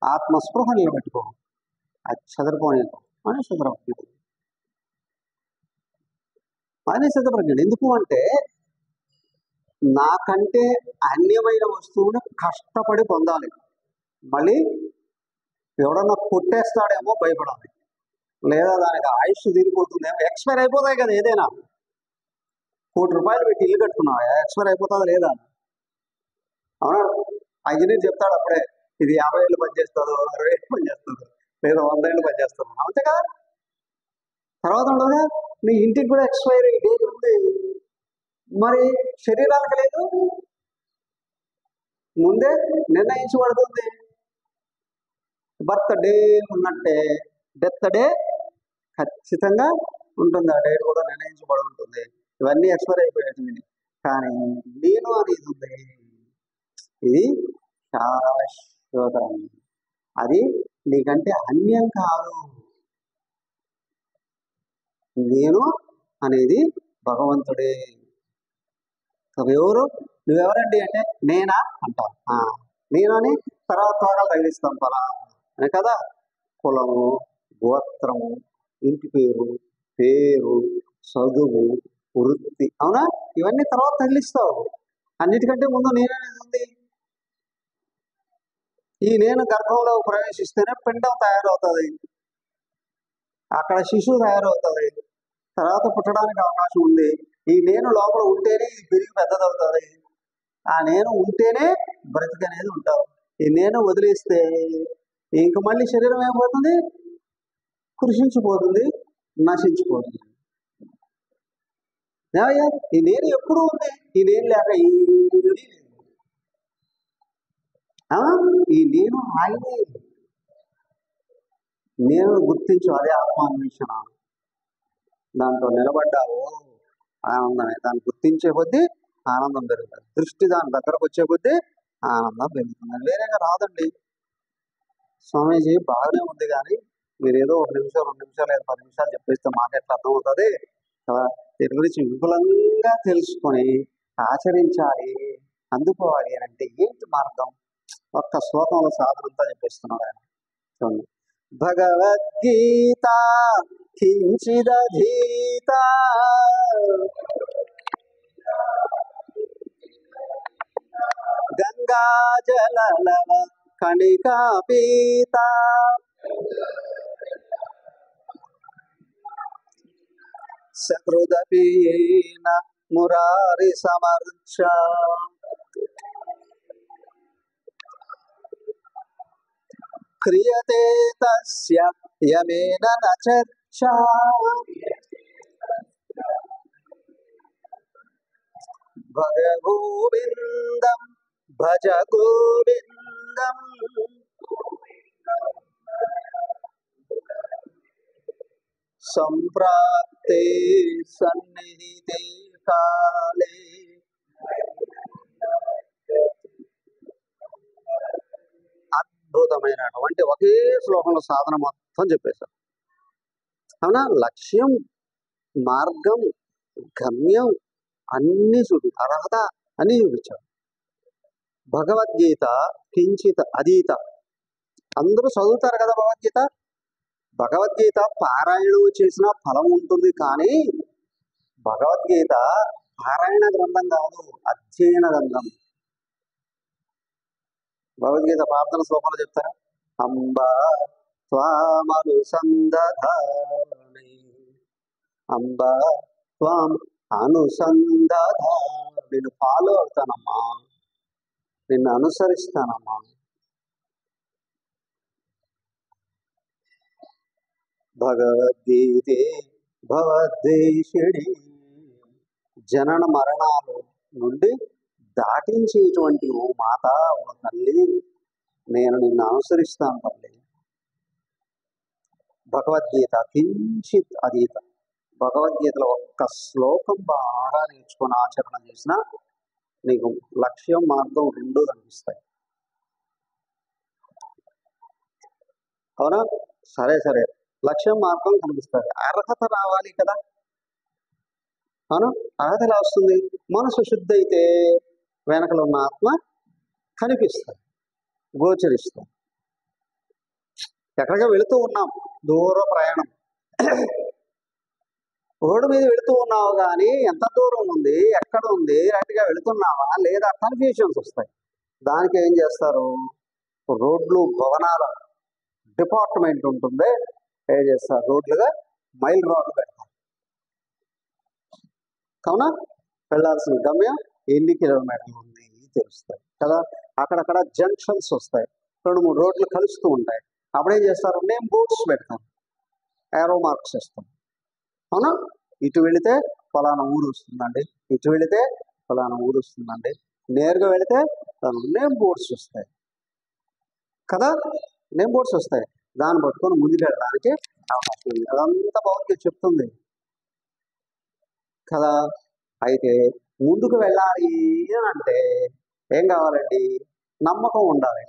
ఆత్మస్పృహ నిలబెట్టుకో, అది చదువుకోలేదు అని స్థితప్రజ్ఞుడు. ఆయన స్థితప్రజ్ఞుడు ఎందుకు అంటే నాకంటే అన్యమైన వస్తువును కష్టపడి పొందాలి, మళ్ళీ ఎవడన్నా కొట్టేస్తాడేమో భయపడాలి, లేదా దానికి ఆయుష్ తీరిపోతుందేమో. ఎక్స్పైర్ అయిపోతాయి కదా. ఏదైనా ₹1,00,00,000 పెట్టి ఇల్లు కట్టుకున్నావా, ఎక్స్పైర్ అయిపోతుందా లేదా? అవునా? ఆ ఇంజనీర్ చెప్తాడు అప్పుడే, ఇది 50 ఏళ్ళు పనిచేస్తుందో, 60 ఏళ్ళు పనిచేస్తుందో, లేదా 100 ఏళ్ళు పనిచేస్తుందో. అంతే కదా. తర్వాత ఉండదుగా. నీ ఇంటికి కూడా ఎక్స్పైరీ డేట్ ఉంది, మరి శరీరానికి లేదు, ముందే నిర్ణయించబడుతుంది. బర్త్ డే ఉన్నట్టే డెత్ డే ఖచ్చితంగా ఉంటుంది. ఆ డేట్ కూడా నిర్ణయించబడి ఉంటుంది. ఇవన్నీ ఎక్స్పైర్ అయిపోయాయి. కానీ నేను అనేది ఉంది, ఇది శాశ్వతం. అది నీకంటే అన్యం కాదు. నేను అనేది భగవంతుడే. ఎవరు? నువ్వెవరండి అంటే నేనా అంటావు. నేను అని తర్వాత తోటలు తగిలిస్తాం పలా అని కదా. కులము, గోత్రము, ఇంటి పేరు, చదువు, వృత్తి, అవునా? ఇవన్నీ తర్వాత తగిలిస్తావు. అన్నిటికంటే ముందు నేననేది ఉంది. ఈ నేను గర్భంలో ప్రవేశిస్తేనే పిండం తయారవుతుంది. అక్కడ శిశువు తయారవుతుంది, తర్వాత పుట్టడానికి అవకాశం ఉంది. ఈ నేను లోపల ఉంటేనే ఇది పెరిగి పెద్దదవుతుంది. ఆ నేను ఉంటేనే బ్రతికనేది ఉంటావు. ఈ నేను వదిలేస్తే ఇంక మళ్ళీ శరీరం ఏమైపోతుంది? కృషించిపోతుంది, నశించిపోతుంది. ఏమయ్యా, ఈ నేను ఎప్పుడు ఉంది, ఈ నేను లేక ఏమీ లేదు. ఈ నేను ఆయనే. నేను గుర్తించు, అదే ఆత్మాన్వేషణ. దాంట్లో నిలబడ్డావు ఆనందమే. దాన్ని గుర్తించే కొద్దీ ఆనందం పెరుగుతుంది. దృష్టి దాని దగ్గరకు వచ్చే కొద్దీ ఆనందం పెరుగుతుంది. వేరేగా రాదండి. స్వామీజీ బాగానే ఉంది, కానీ మీరు ఏదో 1 నిమిషం 2 నిమిషాలు లేదా 10 నిమిషాలు చెప్పేస్తే మాకు ఎట్లా అర్థమవుతుంది కదా. దీని గురించి విపులంగా తెలుసుకొని ఆచరించాలి, అందుకోవాలి అని అంటే ఏంటి మార్గం? ఒక్క శ్లోకంలో సాధనంతా చెప్పేస్తున్నాడు ఆయన. చూడండి, భగవద్గీత కించిదధీత గంగాజలలవ కణికాపీత సహృదపీన మురారి సమర్చ క్రియతే తస్య యమేన న చర్చా భజ గోవిందం భజ గోవిందం సంప్రాప్తే సన్నిహితే కాలే అద్భుతమైనటువంటి ఒకే శ్లోకంలో సాధన మొత్తం చెప్పేశారు. అవునా? లక్ష్యం, మార్గం, గమ్యం అన్ని చూపి, అర్హత అన్ని చూపించారు. భగవద్గీత కించిత్ అధీత. అందరూ చదువుతారు కదా భగవద్గీత. భగవద్గీత పారాయణం చేసిన ఫలం ఉంటుంది, కానీ భగవద్గీత పారాయణ గ్రంథం కాదు, అధ్యయన గ్రంథం. భగవద్గీత ప్రార్థన శ్లోకంలో చెప్తారా? అంబా త్వామనుసంధామి, అంబా త్వాం అనుసంధామి. నిన్ను ఫాలో అవుతానమ్మా, నిన్ను అనుసరిస్తానమ్మా. భగవద్గీతే భవద్దేశిణి. జనన మరణాలు నుండి దాటించేటువంటి ఓ మాత, ఓ తల్లి, నేను నిన్ను అనుసరిస్తాను తల్లి. భగవద్గీత కించిత్ అధీత. భగవద్గీతలో ఒక్క శ్లోకం బాగా నేర్చుకొని ఆచరణ చేసినా నీకు లక్ష్యం, మార్గం రెండూ కనిపిస్తాయి. అవునా? సరే సరే, లక్ష్యం, మార్గం కనిపిస్తుంది. అర్హత రావాలి కదా. అవును, అర్హత ఎలా వస్తుంది? మనసు శుద్ధి అయితే వెనకలో ఉన్న ఆత్మ కనిపిస్తుంది, గోచరిస్తుంది. ఎక్కడికి వెళుతూ ఉన్నాం, దూర ప్రయాణం, రోడ్డు మీద వెళుతూ ఉన్నావు, కానీ ఎంత దూరం ఉంది, ఎక్కడ ఉంది, రైట్గా వెళుతున్నావా లేదా, కన్ఫ్యూషన్స్ వస్తాయి. దానికి ఏం చేస్తారు? రోడ్లు, భవనాల డిపార్ట్మెంట్ ఉంటుంది, ఏం చేస్తారు? రోడ్లుగా మైల్ రోడ్లు పెడతారు. కావున వెళ్ళాల్సిన గమ్యం ఎన్ని కిలోమీటర్లు ఉంది తెలుస్తాయి కదా. అక్కడక్కడ జంక్షన్స్ వస్తాయి, 2-3 రోడ్లు కలుస్తూ ఉంటాయి. అప్పుడేం చేస్తారు? నేమ్ బోర్డ్స్ పెడతారు, ఏరో మార్క్స్ ఇస్తాం. అవునా? ఇటు వెళితే ఫలానా ఊరు వస్తుందండి, ఇటు వెళితే ఫలానా ఊరు వస్తుందండి. నేరుగా వెళితే నేమ్ బోర్డ్స్ వస్తాయి కదా. నేమ్ బోర్డ్స్ వస్తాయి, దాన్ని పట్టుకొని ముందుకు వెళ్ళడానికి అవకాశం ఉంది. అదంతా భగవద్గీత చెప్తుంది కదా. అయితే ముందుకు వెళ్ళాలి అని అంటే ఏం కావాలండి? నమ్మకం ఉండాలి.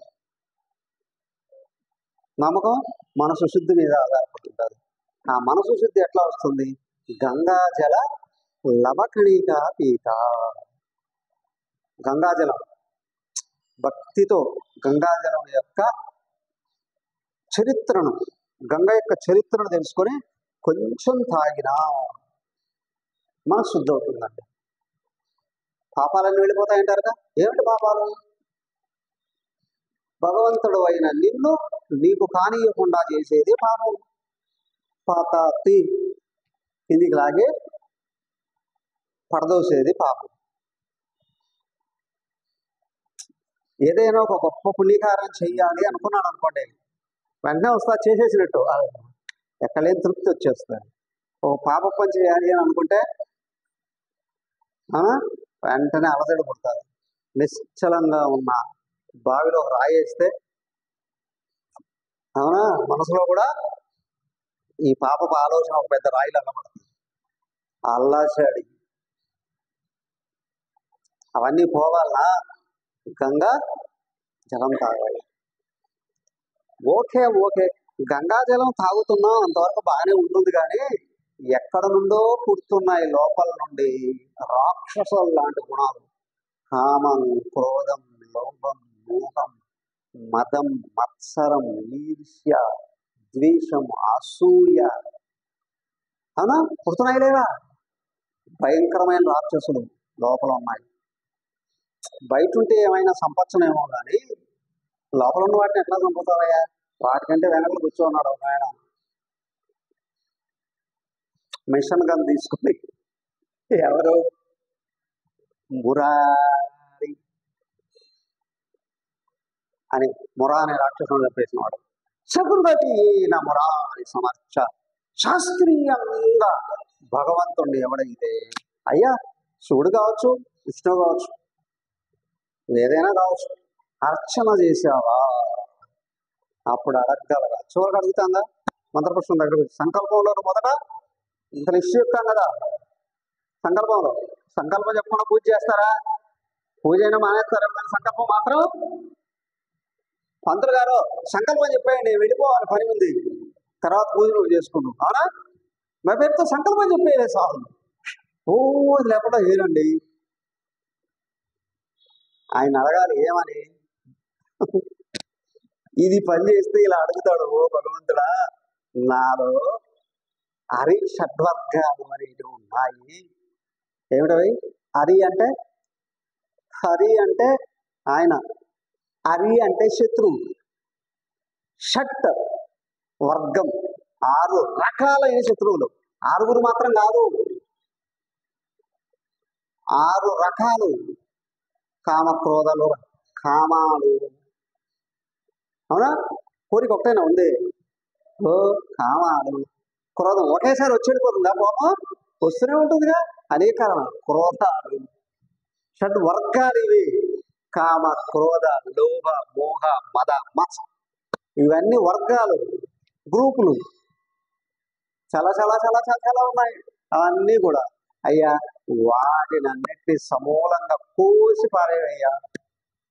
నమ్మకం మనసు శుద్ధి మీద ఆధారపడుతుంది. ఆ మనసు శుద్ధి ఎట్లా వస్తుంది? గంగాజల లవకణికా పీత. గంగాజలం, భక్తితో గంగాజలం యొక్క చరిత్రను, గంగ యొక్క చరిత్రను తెలుసుకొని కొంచెం తాగినా మనసు శుద్ధి అవుతుందండి. పాపాలన్నీ వెళ్ళిపోతాయంటారు కదా. ఏమిటి పాపాలు? భగవంతుడు అయిన నిన్ను నీకు కానియకుండా చేసేది పాపం. పాతాతి, కిందికి లాగి పడదోసేది పాపం. ఏదైనా ఒక గొప్ప పుణ్యకార్యం చెయ్యాలి అనుకున్నాను అనుకోండి, వెంటనే వస్తా చేసేసినట్టు, ఎక్కడలేని తృప్తి వచ్చేస్తుంది. ఒక పాప పని చేయాలి అని అనుకుంటే వెంటనే అలసట పుడతారు. నిశ్చలంగా ఉన్న బావిలో రాయేస్తే అవునా, మనసులో కూడా ఈ పాపపు ఆలోచన ఒక పెద్ద రాయిలు అన్నమాట. అల్లాచాడి అవన్నీ పోవాలన్నా గంగా జలం తాగాలి. ఓకే గంగా జలం తాగుతున్నాం, అంతవరకు బాగానే ఉంటుంది. కానీ ఎక్కడ నుండో పుడుతున్నాయి లోపల నుండి రాక్షసులు లాంటి గుణాలు. కామం, క్రోధం, లోభం, మోహం, మదం, మత్సరం, ఈర్ష్య, ద్వేషం, అసూయ అవునా పుడుతున్నాయి లేవా? భయంకరమైన రాక్షసులు లోపల ఉన్నాయి. బయట ఉంటే ఏమైనా సంపచ్చనేమో కానీ లోపల ఉన్న వాటిని ఎట్లా చంపుతావయ్యా? వాటికంటే వెనకలు కూర్చోన్నాడు ఒక ఆయన మిషన్ గన్ తీసుకుని. ఎవరు? మురారి అని, మురా అనే రాక్షసుని చెప్పేసిన వాడు. శకునపతి నా మురారి సమర్చ, శాస్త్రీయంగా భగవంతుణ్ణి ఎవడైతే, అయ్యా శివుడు కావచ్చు, విష్ణువు కావచ్చు, ఏదైనా కావచ్చు, అర్చన చేసావా అప్పుడు అడగగలగా. చివరికి అడుగుతాంగా మంత్రపుష్పం దగ్గర సంకల్పంలో మొదట ఇంత నిశ్చయిస్తాం కదా. సంకల్పం చెప్పకుండా పూజ చేస్తారా? పూజ అయినా మానేస్తారా? సంకల్పం మాత్రం పంతులు గారు సంకల్పం చెప్పేయండి, వెళ్ళిపోవాలి, పని ఉంది, తర్వాత పూజ నువ్వు చేసుకున్నావు, అవునా? మా పేరుతో సంకల్పం చెప్పేయలే సార్. అది లేకుండా ఏనండి. ఆయన అడగాలి ఏమని, ఇది పని చేస్తే ఇలా అడుగుతాడు, ఓ భగవంతుడా నాలో హరి షడ్వర్గాలు అనేవి ఉన్నాయి. ఏమిటవి? హరి అంటే ఆయన, హరి అంటే శత్రువు, షట్ వర్గం 6 రకాలైన శత్రువులు. 6 మాత్రం కాదు, 6 రకాలు. కామక్రోధలు, కామాలు, అవునా? కోరిక ఒకటైనా ఉంది. కామాలు, క్రోధం ఒకేసారి వచ్చేడిపోతుందా? కోపం వస్తూనే ఉంటుందిగా, అనేక క్రోధాలు. షడ్ వర్గాలు ఇవి: కామ, క్రోధ, లోభ, మోహ, మద, మత్స. ఇవన్నీ వర్గాలు, గ్రూపులు చాలా చాలా చాలా చాలా చాలా ఉన్నాయి. అవన్నీ కూడా అయ్యా వాటిని అన్నిటినీ సమూలంగా కోసి పారేవయ్యా.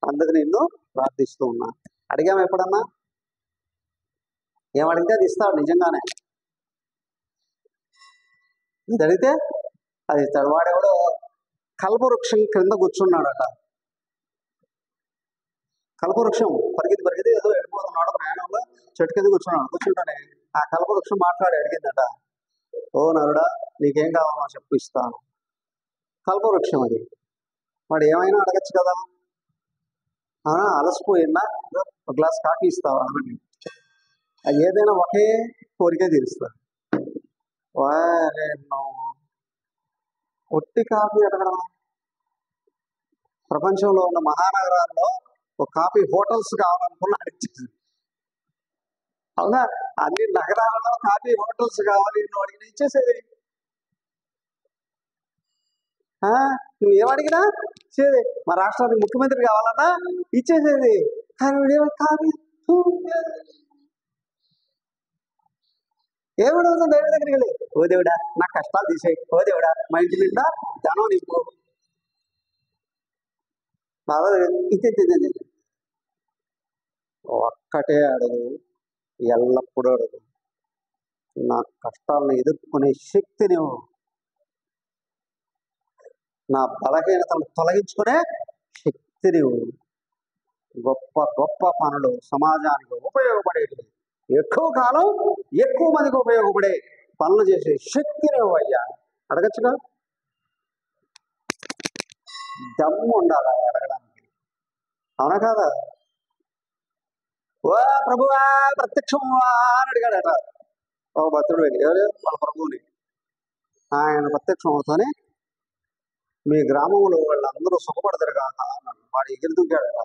అందుకు నిన్ను ప్రార్థిస్తూ ఉన్నా. అడిగాము ఎప్పుడన్నా? ఏమడిగితే అది ఇస్తాడు నిజంగానే. ఇది అడిగితే అది ఇస్తాడు. వాడెవడో కల్పవృక్షం క్రింద కూర్చున్నాడట. కల్పవృక్షం పరిగెత్తి ఏదో వెళ్ళిపోతున్నాడు ప్రయాణంలో, చెట్టు కింద కూర్చుంటానే ఆ కల్పవృక్షం మాట్లాడి అడిగిందట, ఓ నరుడా నీకేం కావాలో చెప్పు ఇస్తాను. కల్పవృక్షం అది. వాడు ఏమైనా అడగచ్చు కదా, అలసిపోయిందా, ఒక గ్లాస్ కాఫీ ఇస్తావా అని. అది ఏదైనా ఒకే కోరికే తీరుస్తుంది. ఒట్టి కాఫీ అడగడం. ప్రపంచంలో ఉన్న మహానగరాల్లో ఒక కాఫీ హోటల్స్ కావాలనుకున్నా అడిగింది. అవునా? అన్ని నగరాలలో కాఫీ హోటల్స్ కావాలి, నువ్వు అడిగిన ఇచ్చేసేది. నువ్వేమడిగినా ఇచ్చేది. మా రాష్ట్రానికి ముఖ్యమంత్రి కావాలన్నా ఇచ్చేసేది. కానీ కాఫీ ఏమడుగుతుంది దేవుడి దగ్గరికి వెళ్ళి, ఓ దేవుడా నా కష్టాలు తీసేయి, ఓ దేవుడా మా ఇంటి నిండా ధనం నింపు. బాగా ఒక్కటే అడుగు, ఎల్లప్పుడూ అడుగు, నా కష్టాలను ఎదుర్కొనే శక్తిని, నా బలహీనతను తొలగించుకునే శక్తిని, గొప్ప గొప్ప పనులు సమాజానికి ఉపయోగపడేవి, ఎక్కువ కాలం ఎక్కువ మందికి ఉపయోగపడే పనులు చేసే శక్తిని అయ్యా. అడగచ్చుగా. దమ్ము ఉండాలి అడగడానికి, అవునా కాదా? ఓ ప్రభువా ప్రత్యక్షమా అని అడిగాడట. ఒక భక్తుడు వెళ్ళి ఎవరు వాళ్ళ ప్రభువుని ఆయన ప్రత్యక్షం అవుతానే మీ గ్రామంలో వాళ్ళందరూ సుఖపడతారు కాక అన్నాడు. వాడు ఎగిరి దూకాడట.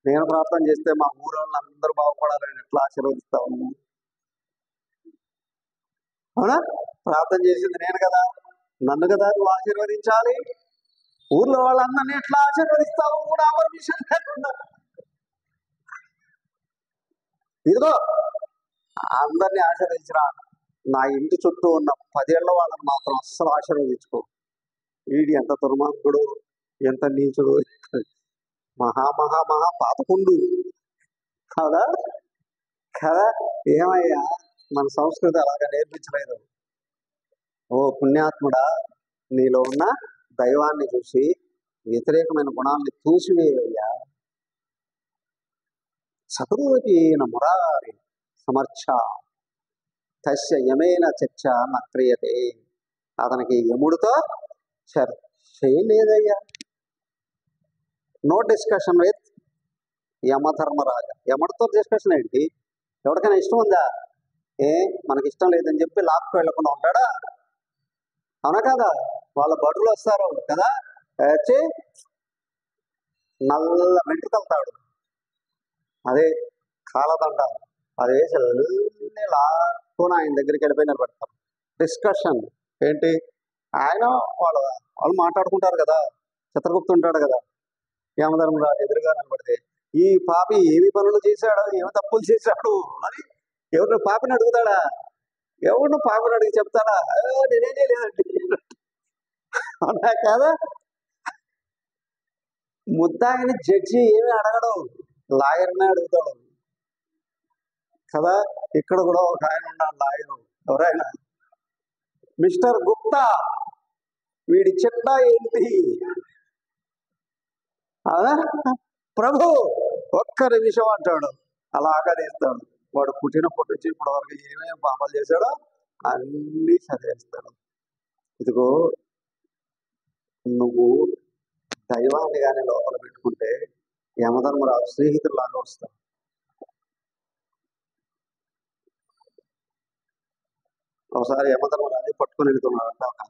నేను ప్రార్థన చేస్తే మా ఊరు వాళ్ళందరూ బాగుపడాలని ఎట్లా ఆశీర్వదిస్తాము? అవునా? ప్రార్థన చేసింది నేను కదా, నన్ను కదా నువ్వు ఆశీర్వదించాలి. ఊర్లో వాళ్ళందరినీ ఎట్లా ఆశీర్వదిస్తావు నా పర్మిషన్ లేకుండా? ఇదిగో అందరినీ ఆశీర్వదించిన నా ఇంటి చుట్టూ ఉన్న 10 ఏళ్ల వాళ్ళని మాత్రం అస్సలు ఆశీర్వదించుకో. వీడి ఎంత దుర్మార్గుడు, ఎంత నీచుడు, మహా పాతకుండు కదా కదా. ఏమయ్యా, మన సంస్కృతి అలాగా నేర్పించలేదు. ఓ పుణ్యాత్ముడా, నీలో ఉన్న దైవాన్ని చూసి వ్యతిరేకమైన గుణాన్ని తూసివేయ్యా. చతుర్వీన మురారి సమర్చ తస్య యమేన చర్చ నక్రియతే. అతనికి యముడితో చర్చే లేదయ్యా. No discussion with Yamadharmaraja. యముడితో డిస్కషన్ ఏంటి? ఎవరికైనా ఇష్టం ఉందా? మనకి ఇష్టం లేదని చెప్పి లాక్కు వెళ్లకుండా ఉంటాడా? అవునా కదా? వాళ్ళ బడులు వస్తారు కదా, వచ్చి నల్ల వెంట్రుకలుతాడు, అదే కాలదండ, అది వేసి లాక్కుని ఆయన దగ్గరికి వెళ్ళిపోయి నిలబెడతారు. డిస్కషన్ ఏంటి? ఆయన వాళ్ళు మాట్లాడుకుంటారు కదా. చిత్రగుప్తు ఉంటాడు కదా, యమధర్మరాజు ఎదురుగా నిలబడితే ఈ పాపి ఏమి పనులు చేశాడు, ఏమి తప్పులు చేశాడు అని ఎవరిని పాపిని అడుగుతాడా? ఎవరిని పాపిని అడిగి చెప్తాడా? నేనేం చేయలేదండి అవునా కాదా? ముద్దాయిని జడ్జి ఏమి అడగడు, లాయర్నే అడుగుతాడు కదా. ఇక్కడ కూడా ఒక ఆయన ఉన్నాడు లాయరు. ఎవరైనా మిస్టర్ గుప్తా, వీడి చిట్టా ఏంటి? ప్రభు ఒక్క నిమిషం అంటాడు, అలాగా తీస్తాడు. వాడు పుట్టినప్పటి నుంచి ఇప్పటి వరకు ఏమేమి పాపాలు చేశాడో అన్నీ చదివేస్తాడు. ఇదిగో నువ్వు దైవాన్ని కానీ లోపల పెట్టుకుంటే యమధర్మరాజు స్నేహితుల్లాగా వస్తాడు. ఒకసారి యమధర్మరాజు పట్టుకుని వెళ్తున్నాడంట ఒక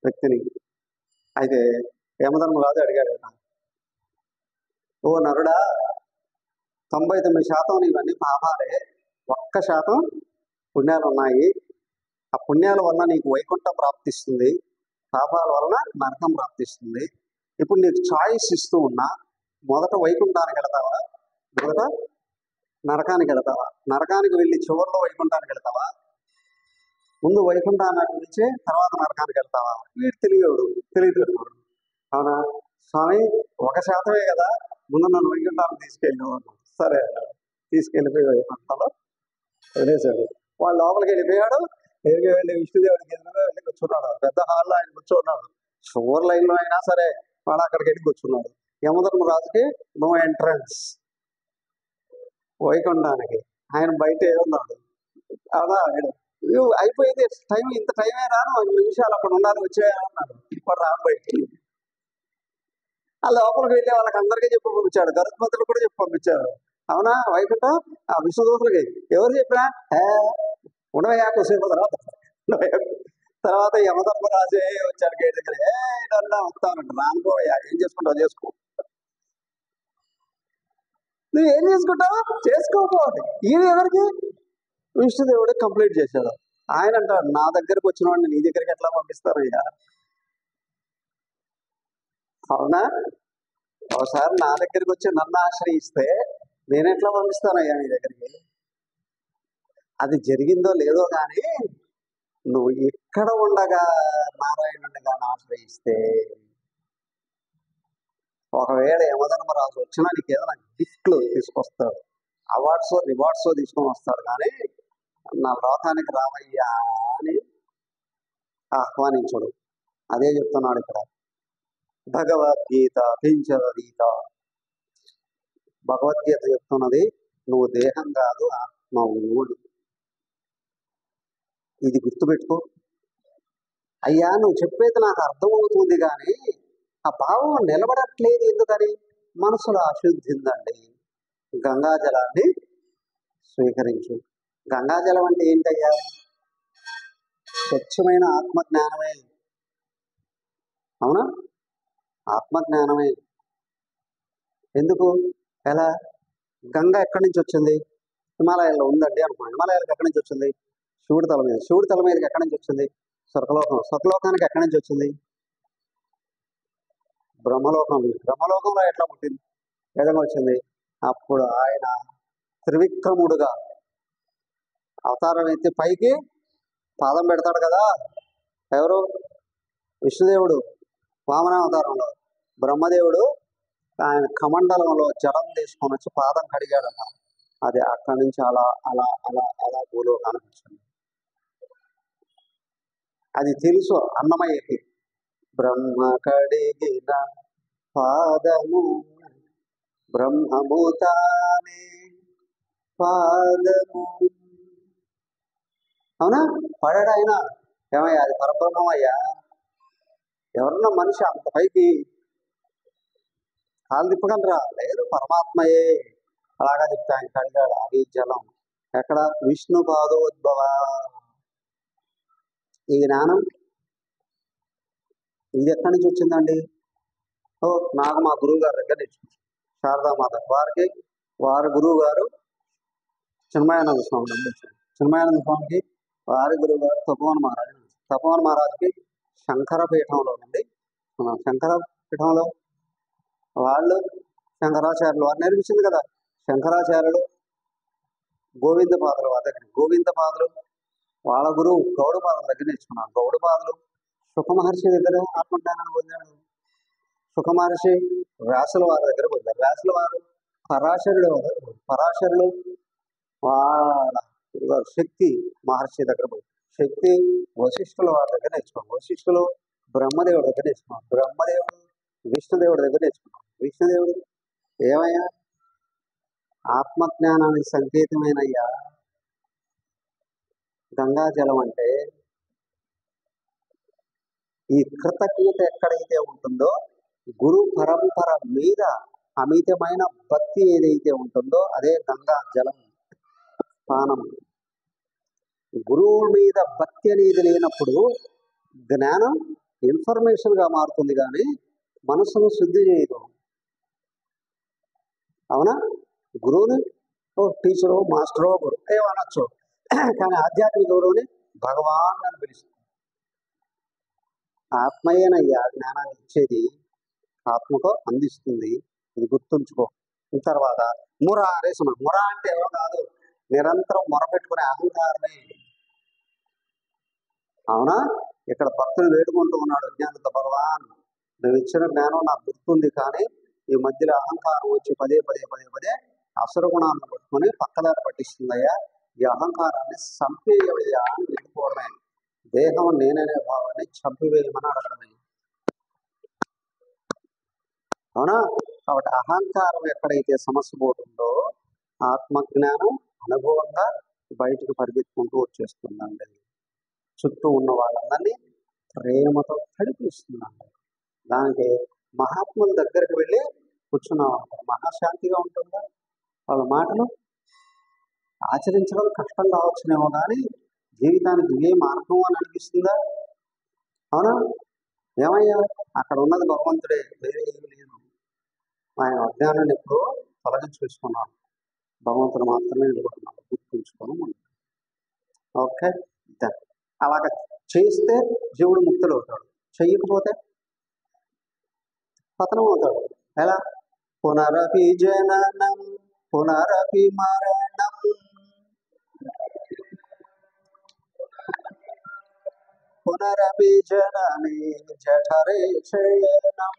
వ్యక్తిని. అయితే యమధర్మరాజు అడిగాడట, ఓ నరుడా, 99% ఇవన్నీ పాపాలే, 1% పుణ్యాలు ఉన్నాయి. ఆ పుణ్యాల వల్ల నీకు వైకుంఠం ప్రాప్తిస్తుంది, పాపాల వలన నరకం ప్రాప్తిస్తుంది. ఇప్పుడు నీకు చాయిస్ ఇస్తూ ఉన్నా, మొదట వైకుంఠానికి వెళతావా, మొదట నరకానికి వెళతావా? నరకానికి వెళ్ళి చివరిలో వైకుంఠానికి వెళతావా? ముందు వైకుంఠాన్ని నుంచి తర్వాత నరకానికి వెళ్తావా? వీడు తెలియదు. అవునా స్వామి, 1% కదా, ముందు నన్ను వైకుంఠానికి తీసుకెళ్ళినవాడు. సరే తీసుకెళ్ళిపోయి వైకుంఠంలో వదిలేశాడు. వాడు లోపలికి వెళ్ళిపోయాడు. ఎదురుగా వెళ్ళి విష్ణుదేవుడికి వెళ్ళి కూర్చున్నాడు. పెద్ద హాల్లో ఆయన కూర్చున్నాడు. చివరి లైన్లో అయినా సరే వాడు అక్కడికి వెళ్ళి కూర్చున్నాడు. యమధర్మరాజుకి నో ఎంట్రన్స్ వైకుంఠానికి. ఆయన బయట ఉన్నాడు. అలా అయిపోయింది టైం, ఇంత టైమే రాను, 5 నిమిషాలు అక్కడ ఉండాలి, వచ్చేయాలన్నాడు. ఇప్పుడు రాను బయటికి. ఆ లోపలికి వెళ్ళే వాళ్ళకి అందరికీ చెప్పి పంపించాడు. గరుత్మంతులు కూడా చెప్పి పంపించారు. అవునా వైకుంఠం ఆ విష్ణుదూతులకి ఎవరు చెప్పినా ఉండవయ్యా కొద్దిసేపు తర్వాత యమధర్మరాజే వచ్చాడు గేట్ దగ్గర. నన్నా వస్తానంట, రానుకోవయ్యా, ఏం చేసుకుంటావు చేసుకో. నువ్వు ఏం చేసుకుంటావు చేసుకోకపోతే ఇది ఎవరికి? విష్ణుదేవుడు కంప్లీట్ చేశాడు. ఆయన అంటాడు, నా దగ్గరకు వచ్చిన వాడిని నీ దగ్గరికి ఎట్లా పంపిస్తారయ్యా? అవునా? ఒకసారి నా దగ్గరికి వచ్చి నన్ను ఆశ్రయిస్తే నేను ఎట్లా పంపిస్తానయ్యా నీ దగ్గరికి? అది జరిగిందో లేదో కానీ నువ్వు ఇక్కడ ఉండగా నారాయణుడిని కానీ ఆశ్రయిస్తే, ఒకవేళ యమధర్మరాజు వచ్చినా నీకు ఏదైనా గిఫ్ట్లు తీసుకొస్తాడు, అవార్డ్స్ రివార్డ్స్ తీసుకొని వస్తాడు, కానీ నా లోకానికి రావయ్యా అని ఆహ్వానించడు. అదే చెప్తున్నాడు ఇక్కడ భగవద్గీత కించదీత. భగవద్గీత చెప్తున్నది నువ్వు దేహం కాదు, ఆత్మవు. ఇది గుర్తుపెట్టుకో. అయ్యా నువ్వు చెప్పేది నాకు అర్థమవుతుంది, కానీ ఆ భావం నిలబడట్లేదు. ఎందుకని? మనసులో అశుద్ధి ఉందండి. గంగాజలాన్ని స్వీకరించు. గంగాజలం అంటే ఏంటయ్యా? స్వచ్ఛమైన ఆత్మజ్ఞానమే. అవునా? ఆత్మజ్ఞానమే. ఎందుకు? ఎలా? గంగ ఎక్కడి నుంచి వచ్చింది? హిమాలయాల్లో ఉందండి అనుకోండి. హిమాలయాలకు ఎక్కడి నుంచి వచ్చింది? శివుడి తల మీద. శివుడి తల మీదకి ఎక్కడి నుంచి వచ్చింది? స్వర్గలోకం. స్వర్గలోకానికి ఎక్కడి నుంచి వచ్చింది? బ్రహ్మలోకం. బ్రహ్మలోకంలో ఎట్లా పుట్టింది? ఏదైనా వచ్చింది. అప్పుడు ఆయన త్రివిక్రముడుగా అవతారం ఎత్తి పైకి పాదం పెడతాడు కదా. ఎవరు? విష్ణుదేవుడు వామన అవతారంలో. బ్రహ్మదేవుడు ఆయన కమండలంలో జలం తీసుకొని వచ్చి పాదం కడిగాడట. అది అక్కడి నుంచి అలా అలా అలా అలా భూలోకానికి వచ్చింది. అది తెలుసు అన్నమయ్యకి. బ్రహ్మ కడిగిన పాదము బ్రహ్మభూతానే పాదము. అవునా? పడాడు ఆయన. ఏమయ్యా అది పరబ్రహ్మయ్యా. ఎవరన్నా మనిషి అంత పైకి కాలు తిప్పగలరా? లేదు, పరమాత్మయే. అలాగా చెప్తే ఆయన కడిగాడు. అది జలం. ఎక్కడ? విష్ణు పాదోద్భవ. ఈ జ్ఞానం ఇది ఎక్కడి నుంచి వచ్చిందండి? నాకు మా గురువు గారి దగ్గర నేర్చుకున్నాను. శారదామాత వారి గురువు గారు చిన్మయానంద స్వామి అందించారు. చిన్మయానంద స్వామికి వారి గురువు గారు తపోవన్ మహారాజు. తపోవన్ మహారాజుకి శంకర పీఠంలో నుండి శంకర పీఠంలో వాళ్ళు శంకరాచార్యులు వారు నేర్పించింది కదా. శంకరాచార్యులు గోవిందపాదులు వారి దగ్గర, గోవిందపాదులు వాళ్ళ గురువు గౌడపాదుల దగ్గర నేర్చుకున్నారు. గౌడపాదులు సుఖ మహర్షి దగ్గర ఆత్మజ్ఞానాన్ని పొందాడు. సుఖ మహర్షి వ్యాసుల వారి దగ్గర పొందారు. వ్యాసుల వారు పరాశరుడు వాళ్ళ శక్తి మహర్షి దగ్గర పోయి, శక్తి వశిష్ఠుల వారి దగ్గర నేర్చుకున్నాం. వశిష్ఠులు బ్రహ్మదేవుడి దగ్గర నేర్చుకున్నాం. బ్రహ్మదేవుడు విష్ణుదేవుడి దగ్గర నేర్చుకున్నాం. విష్ణుదేవుడు ఏమయ్యా? ఆత్మజ్ఞానానికి సంకేతమైనయ్యా గంగాజలం. అంటే ఈ కృతజ్ఞత ఎక్కడైతే ఉంటుందో, గురు పరంపర మీద అమితమైన భక్తి ఏదైతే ఉంటుందో అదే గంగా జలం పానం. గురువు మీద భక్తి అనేది లేనప్పుడు జ్ఞానం ఇన్ఫర్మేషన్గా మారుతుంది, కానీ మనసును శుద్ధి చేయదు. అవునా? గురువుని టీచరు, మాస్టరో, గురువు ఏమనొచ్చు, కానీ ఆధ్యాత్మిక గురువుని భగవాన్ అని పిలుస్తుంది. ఆత్మయేనయ్యా జ్ఞానాన్ని ఇచ్చేది, ఆత్మకు అందిస్తుంది. ఇది గుర్తుంచుకో. తర్వాత మురారేసుమ. ముర అంటే ఎవరు కాదు, నిరంతరం మొరపెట్టుకునే అహంకారమే. అవునా? ఇక్కడ భక్తులు వేడుకుంటూ ఉన్నాడు, జ్ఞానంతో భగవాన్ నువ్వు ఇచ్చిన జ్ఞానం నాకు గుర్తుంది, కానీ ఈ మధ్యలో అహంకారం వచ్చి పదే పదే పదే పదే అసుర గుణాలను పట్టుకొని పక్కదారి పట్టిస్తుందయ్యా. ఈ అహంకారాన్ని చంపేయవయ్యా అని వెళ్ళిపోవడమే. దేహం నేననే భావాన్ని చంపివేయమని అడగడమే. అవునా? కాబట్టి అహంకారం ఎక్కడైతే సమస్య పోతుందో ఆత్మజ్ఞానం అనుభవంగా బయటకు పరిగెత్తుకుంటూ వచ్చేస్తుందండి. చుట్టూ ఉన్న వాళ్ళందరినీ ప్రేమతో తడిపిస్తుందండి. దానికి మహాత్ముల దగ్గరికి వెళ్ళి కూర్చున్నాం, మహాశాంతిగా ఉంటుందా? వాళ్ళ మాటలు ఆచరించడం కష్టం కావచ్చునేమో, కానీ జీవితానికి ఇవే మార్గం అని అనిపిస్తుందా? అవునా? ఏమయ్యా అక్కడ ఉన్నది భగవంతుడే, వేరే ఏమి లేదు. ఆయన అజ్ఞానాన్ని ఎప్పుడో తొలగించుకున్నాడు, భగవంతుడు మాత్రమే నిలబడుతున్నాడు. గుర్తుంచుకొని ఓకే. అలాగ చేస్తే జీవుడు ముక్తులు అవుతాడు, చెయ్యకపోతే పతనం అవుతాడు. ఎలా? పునరపి జననం పునరపి మరణం పునరపి జనని జఠరే శయనం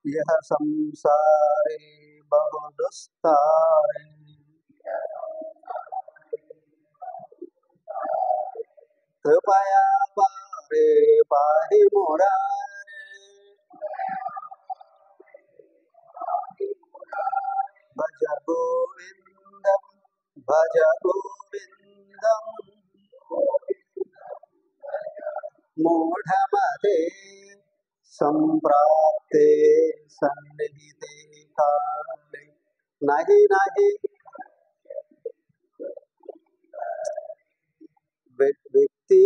యః సంసారే బహుదుస్తారే కృపయా పారే పాహి మురారే భజ గోవిందం భజ గోవిందం మూఢమతే సంప్రాప్తే సన్నిహితే కాలే నహి నహి వ్యక్తి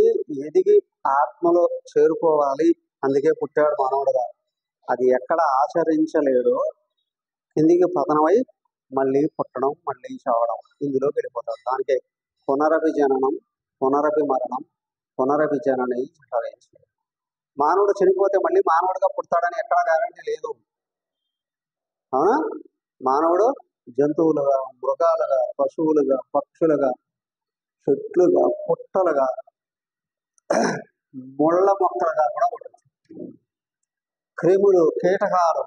ఎదిగి ఆత్మలో చేరుకోవాలి, అందుకే పుట్టాడు మానవుడుగా. అది ఎక్కడ ఆచరించలేడో కిందికి పతనమై మళ్ళీ పుట్టడం, మళ్ళీ చావడం, ఇందులోకి వెళ్ళిపోతాడు. దానికే పునరపి జననం, పునరపి మరణం, పునరపి జనని జఠరేషు. మానవుడు చనిపోతే మళ్ళీ మానవుడిగా పుడతాడని ఎక్కడా గ్యారంటీ లేదు. అవునా? మానవుడు జంతువులుగా, మృగాలుగా, పశువులుగా, పక్షులుగా, చెట్లుగా, పుట్టలుగా, ముళ్ళ మొక్కలుగా కూడా ఉండొచ్చు. క్రిములు, కీటకాలు,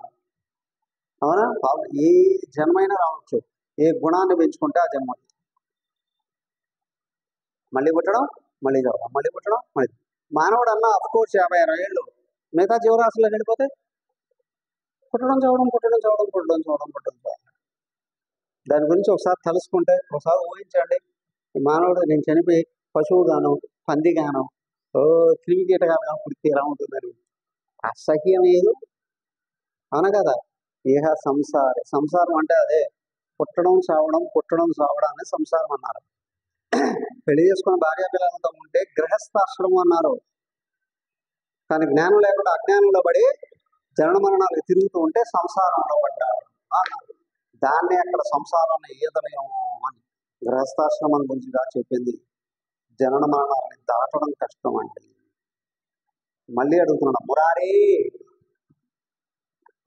అవునా, ఏ జన్మైనా రావచ్చు. ఏ గుణాన్ని పెంచుకుంటే ఆ జన్మ. మళ్ళీ పుట్టడం, మళ్ళీ చదవడం, మళ్ళీ పుట్టడం, మళ్ళీ. మానవుడు అన్న అఫ్కోర్స్ 50-60 ఏళ్ళు, మిగతా జీవరాశులకు వెళ్ళిపోతే పుట్టడం చదవడం, పుట్టడం చదవడం, పుట్టడం చదవడం, పుట్టడం చదవడం. దాని గురించి ఒకసారి తెలుసుకుంటే, ఒకసారి ఊహించండి, మానవుడు నేను చనిపోయి పశువుగాను, పందిగాను, క్రిమి కీటకాలుగా పుడితే ఎలా ఉంటుందని. అసహ్యం ఏదు, అవునా కదా? ఇహ సంసారం. సంసారం అంటే అదే, పుట్టడం చావడం, పుట్టడం చావడం అనేది సంసారం అన్నారు. పెళ్లి చేసుకున్న భార్య పిల్లలతో ఉంటే గృహస్థాశ్రమం అన్నారు. కానీ జ్ఞానం లేకుండా అజ్ఞానంలో పడి జనన మరణాలకు తిరుగుతూ ఉంటే సంసారంలో పడ్డారు అన్నారు. దాన్ని అక్కడ సంసారాన్ని ఈదలేము అని గృహస్థాశ్రమం గురించిగా చెప్పింది. జనన మరణాలని దాటడం కష్టం అండి. మళ్ళీ అడుగుతున్నాడు మురారి,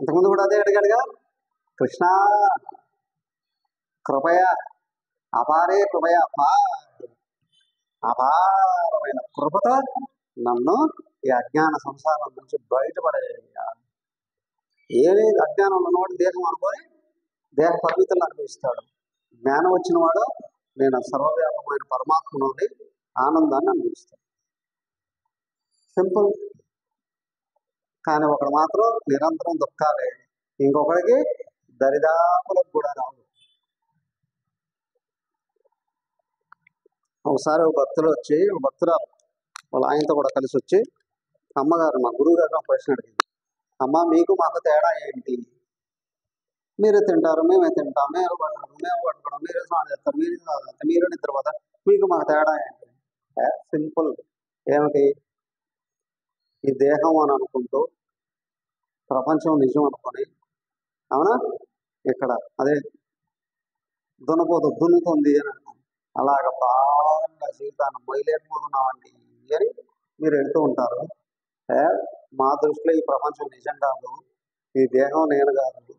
ఇంతకుముందు కూడా అదే అడిగాడుగా, కృష్ణ కృపయ అపారే కృపయ, అపారమైన కృపతో నన్ను ఈ అజ్ఞాన సంసారం నుంచి బయటపడేయ. ఏమీ అజ్ఞానం ఉన్నవాడు దేహం అనుకొని దేహ పరిమితులను అనుభవిస్తాడు. జ్ఞానం వచ్చిన వాడు నేను సర్వవ్యాపకమైన పరమాత్మలోని ఆనందాన్ని అనుభవిస్తాడు. సింపుల్. కానీ ఒకడు మాత్రం నిరంతరం దుఃఖాలే, ఇంకొకడికి దరిదాపులకు కూడా రావు. ఒకసారి ఒక భక్తురాలు వాళ్ళ ఆయనతో కూడా కలిసి వచ్చి, అమ్మగారు మా గురువు గారు ప్రశ్న అడిగింది, అమ్మ మీకు మాకు తేడా ఏంటి? మీరు తింటారు, మేమే తింటాం, మేము పట్టుకోవడం, మీరే స్నానం చేస్తారు, మీరు నిద్రపోతారు, మీకు మాకు తేడా ఏంటి? సింపుల్. ఏమిటి? ఈ దేహం అని అనుకుంటూ ప్రపంచం నిజం అనుకొని, అవునా, ఇక్కడ అదే దున్నుతుంది అని అంటాం. అలాగ బాగా జీవితాన్ని మొయలేకపోతున్నామండి అని మీరు వెళ్తూ ఉంటారు. మా దృష్టిలో ఈ ప్రపంచం నిజం కాదు, ఈ దేహం నేను కాదు,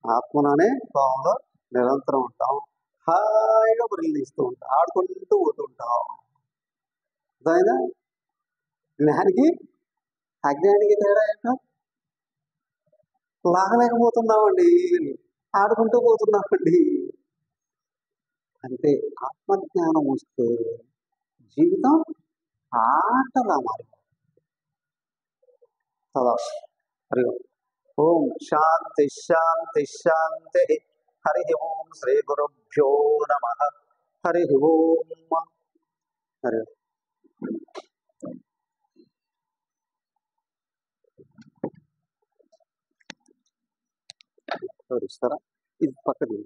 ఆత్మలోనే భావంలో నిరంతరం ఉంటాం, హాయిగా బుర్రలు తీస్తూ ఉంటాం, ఆడుకుంటూ పోతుంటాం. అర్థమైందా? జ్ఞానికి అజ్ఞానికి తేడా ఏంటో లాగలేకపోతున్నామండి, ఆడుకుంటూ పోతున్నామండి. అంటే ఆత్మజ్ఞానం వస్తే జీవితం ఆటలా మారి. సదా హరి ఓం శాంతి శాంతి శాంతి. హరి ఓం శ్రీ గురుభ్యో నమః. హరి ఓం. హరి ఇస్తారా? ఇది పక్కది.